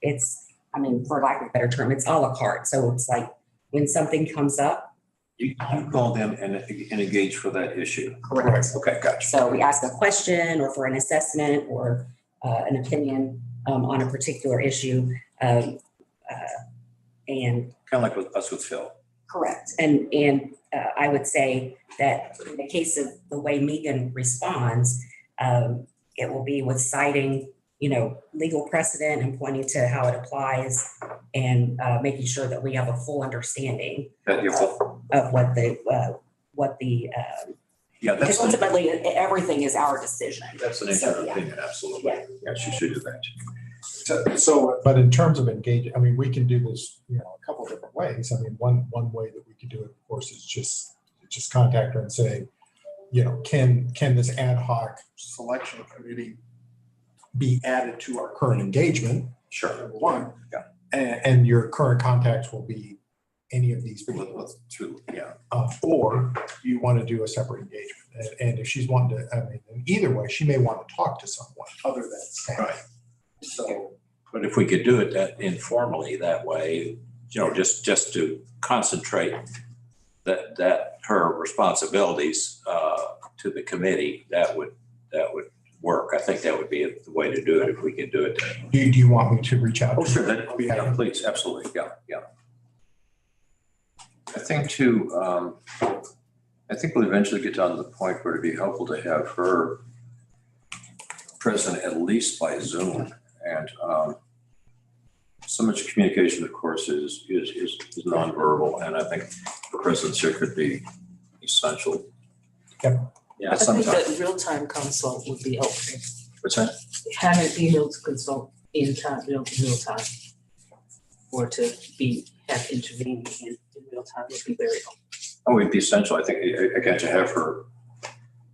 It's, I mean, for lack of a better term, it's a la carte. So it's like when something comes up. You call them and engage for that issue. Correct. Okay, gotcha. So we ask a question or for an assessment or an opinion on a particular issue. And Kind of like with us with Phil. correct. And I would say that in the case of the way Megan responds, it will be with citing, legal precedent and pointing to how it applies and making sure that we have a full understanding of what the Yeah, because ultimately everything is our decision. that's an So, internal yeah. opinion, absolutely. Yeah. Yeah, she should do that. So, but in terms of engaging, I mean, we can do this, a couple of different ways. I mean, one way that we could do it, of course, is just contact her and say, can this ad hoc selection committee be added to our current engagement? Sure. Number one. Yeah. And your current contacts will be any of these people. Yeah. Or you want to do a separate engagement. And if she's wanting to, either way, she may want to talk to someone other than staff. Right. So, But if we could do it that informally that way, just to concentrate that her responsibilities to the committee, that would work. I think that would be the way to do it if we could do it. do you want me to reach out? Oh, sure. Yeah, please, absolutely. Yeah. I think too, I think we'll eventually get down to the point where it'd be helpful to have her present at least by Zoom. And so much communication, of course, is nonverbal, and I think the presence here could be essential. Yep. Yeah, I think sometimes. that real-time consult would be helpful. What's that? Have an email to consult in time, real time. Or to have intervening in real time would be very helpful. Oh, it'd be essential. I think, again, to have her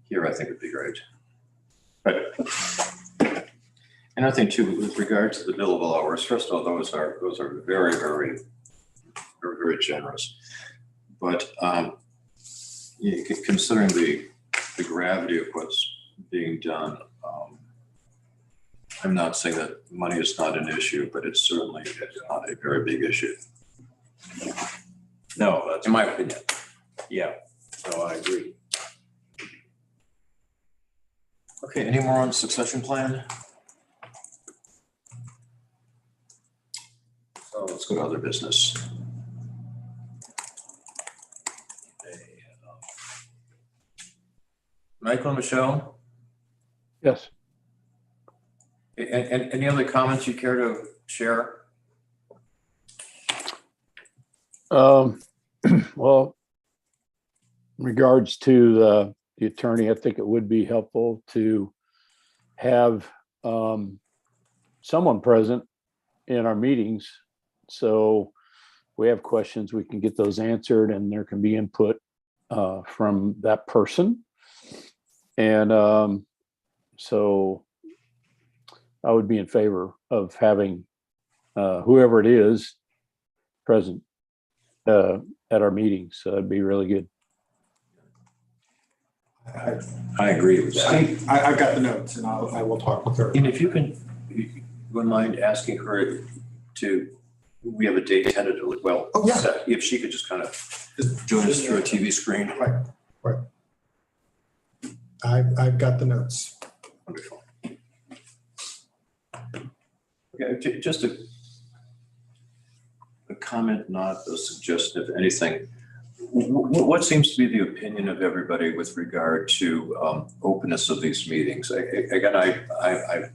here, I think would be great. But, and I think too, with regard to the billable hours, first of all, those are very, very, very, very generous. But considering the gravity of what's being done, I'm not saying that money is not an issue, but it's certainly not a very big issue. No, that's In my opinion. yeah. So I agree. Okay, any more on succession plan? So let's go to other business. Michael and Michelle, Yes. And any other comments you care to share? Well, in regards to the attorney, I think it would be helpful to have someone present in our meetings. So we have questions, we can get those answered and there can be input from that person. And so I would be in favor of having whoever it is present at our meetings. So that'd be really good. I agree with that. Steve, I've got the notes and I will talk with her. And if you wouldn't mind asking her to, we have a date tentatively, well, Oh, yeah. set. If she could just kind of join us through a TV screen. Right. I've got the notes. Wonderful. Okay, just a comment, not a suggestion of anything. What seems to be the opinion of everybody with regard to openness of these meetings? Again, I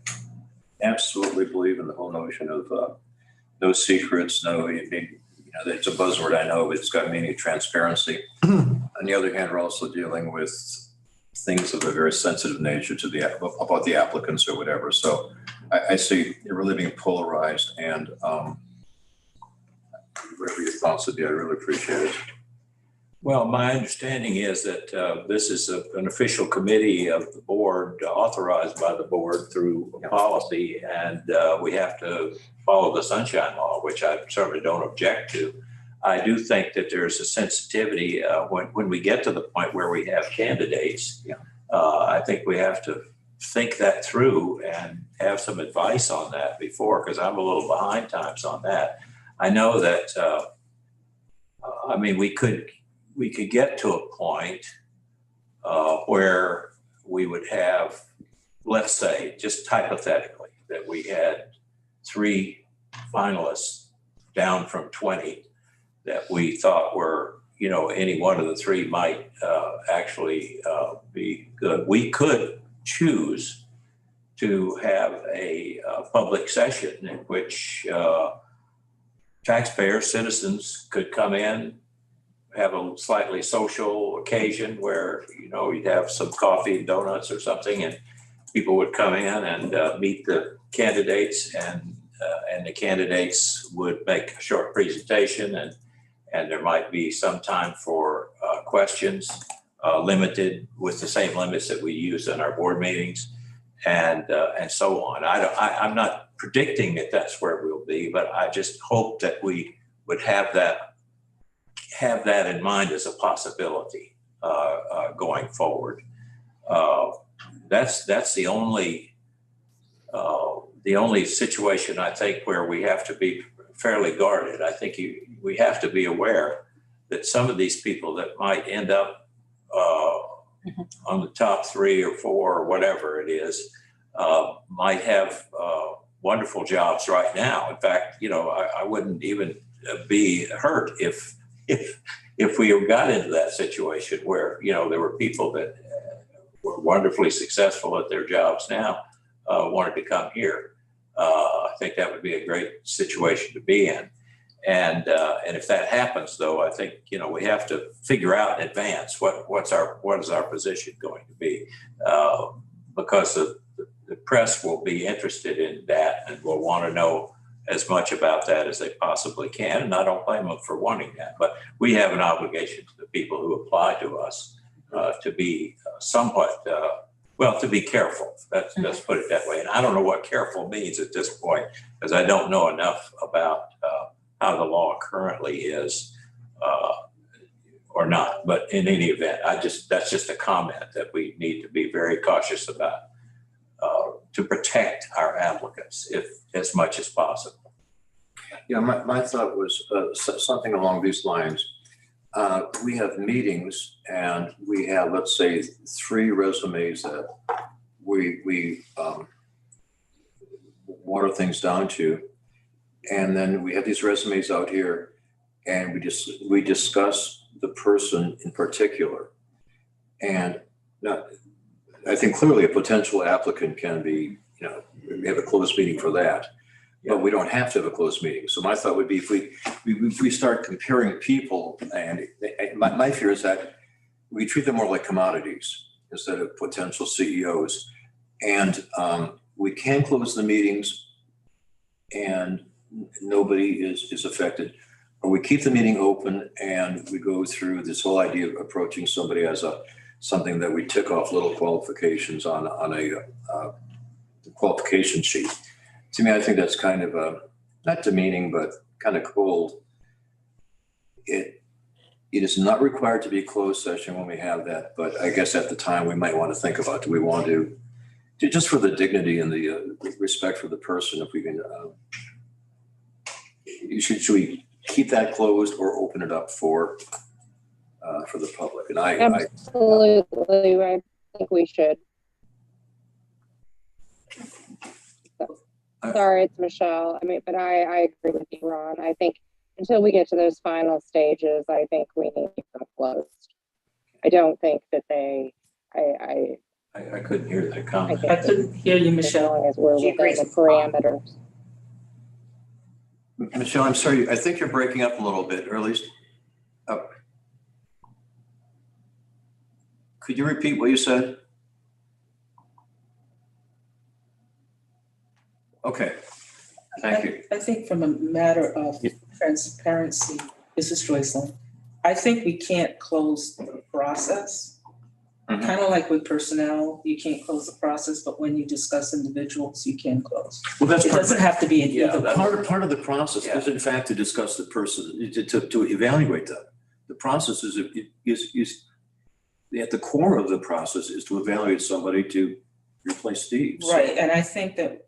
absolutely believe in the whole notion of no secrets, it's a buzzword, I know, but it's got meaning of transparency. On the other hand, we're also dealing with things of a very sensitive nature about the applicants or whatever. So I see you're really being polarized, and whatever your thoughts would be, I really appreciate it. Well, my understanding is that this is an official committee of the board, authorized by the board through policy, and we have to follow the sunshine law, which I certainly don't object to. I do think that there's a sensitivity when we get to the point where we have candidates. I think we have to think that through and have some advice on that before, because I'm a little behind times on that. I know that, we could get to a point where we would have, let's say, just hypothetically, that we had 3 finalists down from 20 that we thought were, any one of the 3 might actually be good. We could choose to have a public session in which taxpayers, citizens could come in, have a slightly social occasion where, you'd have some coffee and donuts or something, and people would come in and meet the candidates, and the candidates would make a short presentation, and there might be some time for questions, limited with the same limits that we use in our board meetings, and so on. I'm not predicting that that's where we'll be, but I just hope that we would have that in mind as a possibility going forward. That's the only situation, I think, where we have to be fairly guarded. I think we have to be aware that some of these people that might end up on the top 3 or 4 or whatever it is might have wonderful jobs right now. In fact, I wouldn't even be hurt if we got into that situation where, there were people that were wonderfully successful at their jobs now, wanted to come here. I think that would be a great situation to be in. And if that happens, though, I think, we have to figure out in advance what is our position going to be, because the press will be interested in that and will want to know as much about that as they possibly can. And I don't blame them for wanting that, but we have an obligation to the people who apply to us to be somewhat, to be careful. Let's put it that way. And I don't know what careful means at this point, because I don't know enough about how the law currently is or not. But in any event, that's just a comment that we need to be very cautious about to protect our applicants as much as possible. Yeah, my thought was something along these lines. We have meetings and we have, let's say, 3 resumes that we water things down to. And then we have these resumes out here and we discuss the person in particular. And now, I think clearly a potential applicant can be, we have a closed meeting for that. But we don't have to have a closed meeting. So my thought would be if we start comparing people, and my fear is that we treat them more like commodities instead of potential CEOs. And we can close the meetings and nobody is affected. Or we keep the meeting open and we go through this whole idea of approaching somebody as something that we tick off little qualifications on a qualification sheet. To me, I think that's kind of not demeaning, but kind of cold. It is not required to be a closed session when we have that, but I guess at the time we might want to think about, do we want to just for the dignity and the respect for the person, if we can, should we keep that closed or open it up for the public? And Absolutely, I think we should. Sorry, it's Michelle. I mean, but I agree with you, Ron. I think until we get to those final stages, I think we need to keep them closed. I don't think that I couldn't hear that comment. I couldn't hear you, Michelle. as long as we're She within agrees the with Ron. parameters. Michelle, I'm sorry, I think you're breaking up a little bit, or at least, could you repeat what you said? Okay, thank you. I think from a matter of transparency, this is Joycelyn. I think we can't close the process. Mhm. Kind of like with personnel, you can't close the process, but when you discuss individuals, you can close. Well, that's It doesn't have to be an Yeah, either. part of the process Yeah. is in fact to discuss the person, to evaluate them. The process is at the core of the process is to evaluate somebody to replace Steve. So- Right, and I think that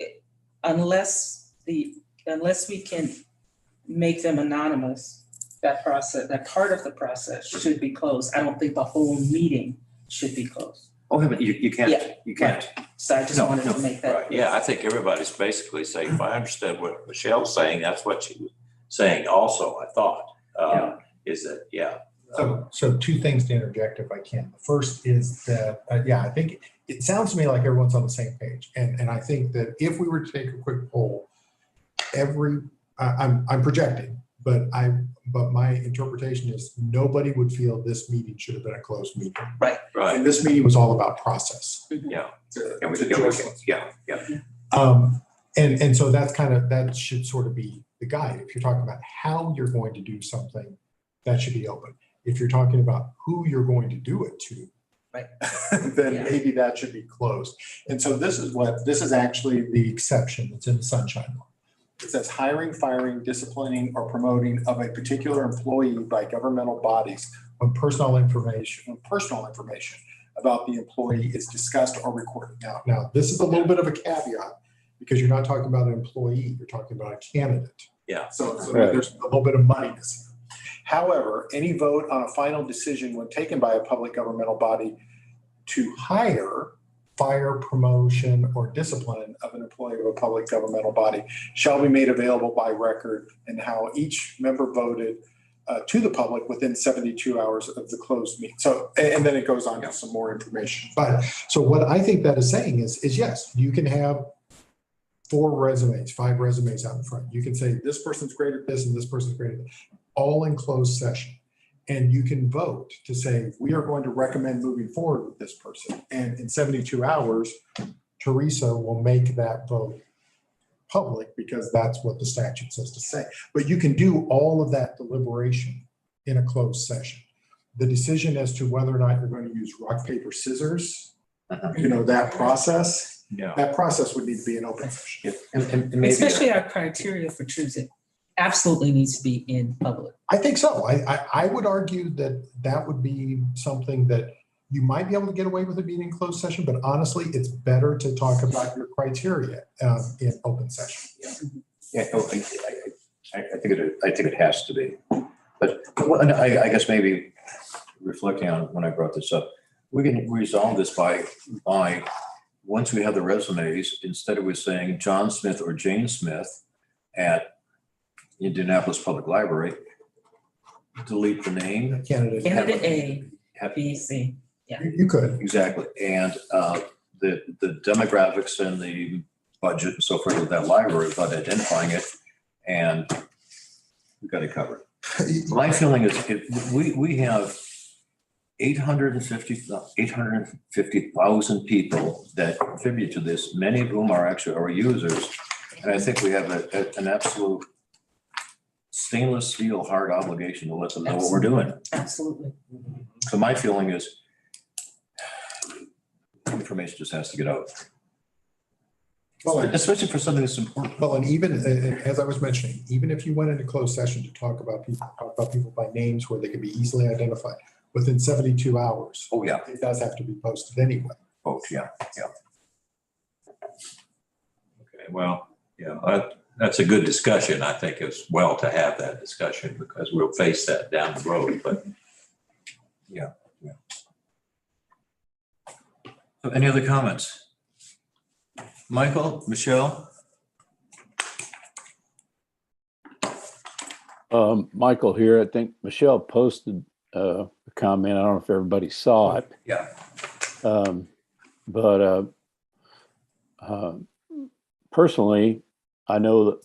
unless we can make them anonymous, that part of the process should be closed. I don't think the whole meeting should be closed. Oh, but you can't, Yeah, you can't. So I just No, wanted no, to make that. Right, yeah, I think everybody's basically saying, if I understand what Michelle's saying, that's what she was saying also, I thought, is that, yeah. So two things to interject if I can. The first is that, I think it sounds to me like everyone's on the same page. And I think that if we were to take a quick poll, I'm projecting, but my interpretation is nobody would feel this meeting should have been a closed meeting. Right, And this meeting was all about process. yeah. Yeah. And so that should sort of be the guide. If you're talking about how you're going to do something, that should be open. If you're talking about who you're going to do it to, Right. then Yeah. maybe that should be closed. And so this is actually the exception that's in the Sunshine Law. It says hiring, firing, disciplining, or promoting of a particular employee by governmental bodies when personal information about the employee is discussed or recorded. Now this is a little bit of a caveat because you're not talking about an employee, you're talking about a candidate. Yeah. So Right. there's a little bit of muddiness. However, any vote on a final decision when taken by a public governmental body to hire, fire, promotion, or discipline of an employee of a public governmental body shall be made available by record and how each member voted to the public within 72 hours of the closed meeting. So, and then it goes on to some more information. But so what I think that is saying is yes, you can have 5 resumes out in front. You can say this person's great at this and this person's great at this, all in closed session. And you can vote to say, we are going to recommend moving forward with this person. And in 72 hours, Teresa will make that vote public because that's what the statute says to say. But you can do all of that deliberation in a closed session. The decision as to whether or not you're going to use rock, paper, scissors, that process, Yeah. that process would need to be an open session. And maybe, Especially our criteria for choosing absolutely needs to be in public. I think so. I would argue that would be something that you might be able to get away with it being in closed session, but honestly, it's better to talk about your criteria in open session. I think it has to be. But I guess maybe reflecting on when I brought this up, we can resolve this by once we have the resumes, instead of saying John Smith or Jane Smith at Indianapolis Public Library, delete the name. Candidate. Candidate A, Have- B, C. You could. Exactly. And the demographics and the budget and so forth with that library, but identifying it, and we've got it covered. My feeling is we have 850,000 people that contribute to this, many of whom are actually our users. And I think we have an absolute stainless steel hard obligation to let them know what we're doing. Absolutely. So my feeling is information just has to get out, Well, especially for something that's important. well, and even, as I was mentioning, even if you went into closed session to talk about people by names where they can be easily identified, within 72 hours, Oh, yeah. it does have to be posted anyway. Oh, yeah. Okay, well, yeah, that's a good discussion. I think it's well to have that discussion because we'll face that down the road, but Yeah. So any other comments? Michael, Michelle? Michael here. I think Michelle posted a comment. I don't know if everybody saw it. Yeah. But personally, I know that,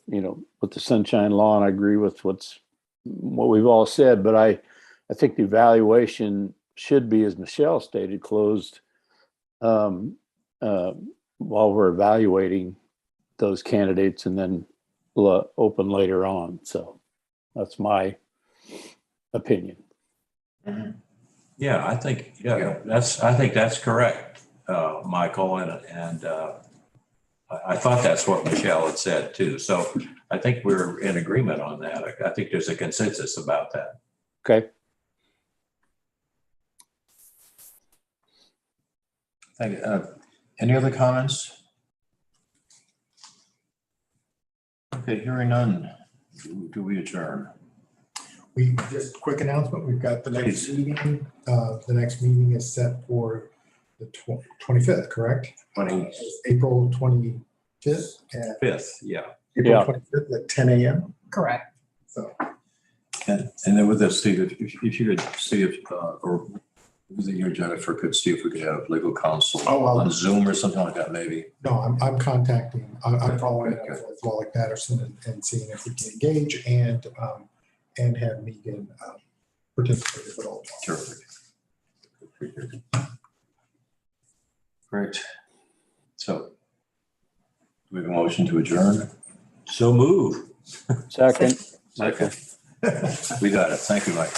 with the sunshine law, and I agree with what we've all said, but I think the evaluation should be, as Michelle stated, closed while we're evaluating those candidates and then open later on. So that's my opinion. yeah, I think that's correct, Michael, and I thought that's what Michelle had said too. So I think we're in agreement on that. I think there's a consensus about that. Okay. Thank you. Any other comments? Okay, hearing none. Do we adjourn? We just quick announcement. We've got the next meeting. The next meeting is set for the 25th, correct? 25th, April 25th at yeah. April Yeah. 25th at 10 a.m. Correct. So And then with this, Steve, if you could see if, or was it you, Jennifer, could see if we could have legal counsel on Zoom or something like that, maybe. no, I'm contacting. I'm following up Okay. with Wally Patterson and seeing if we can engage and have Megan participate if at all. Terrific. Great. So do we have a motion to adjourn? So move. Second. Second. We got it. Thank you, Mike.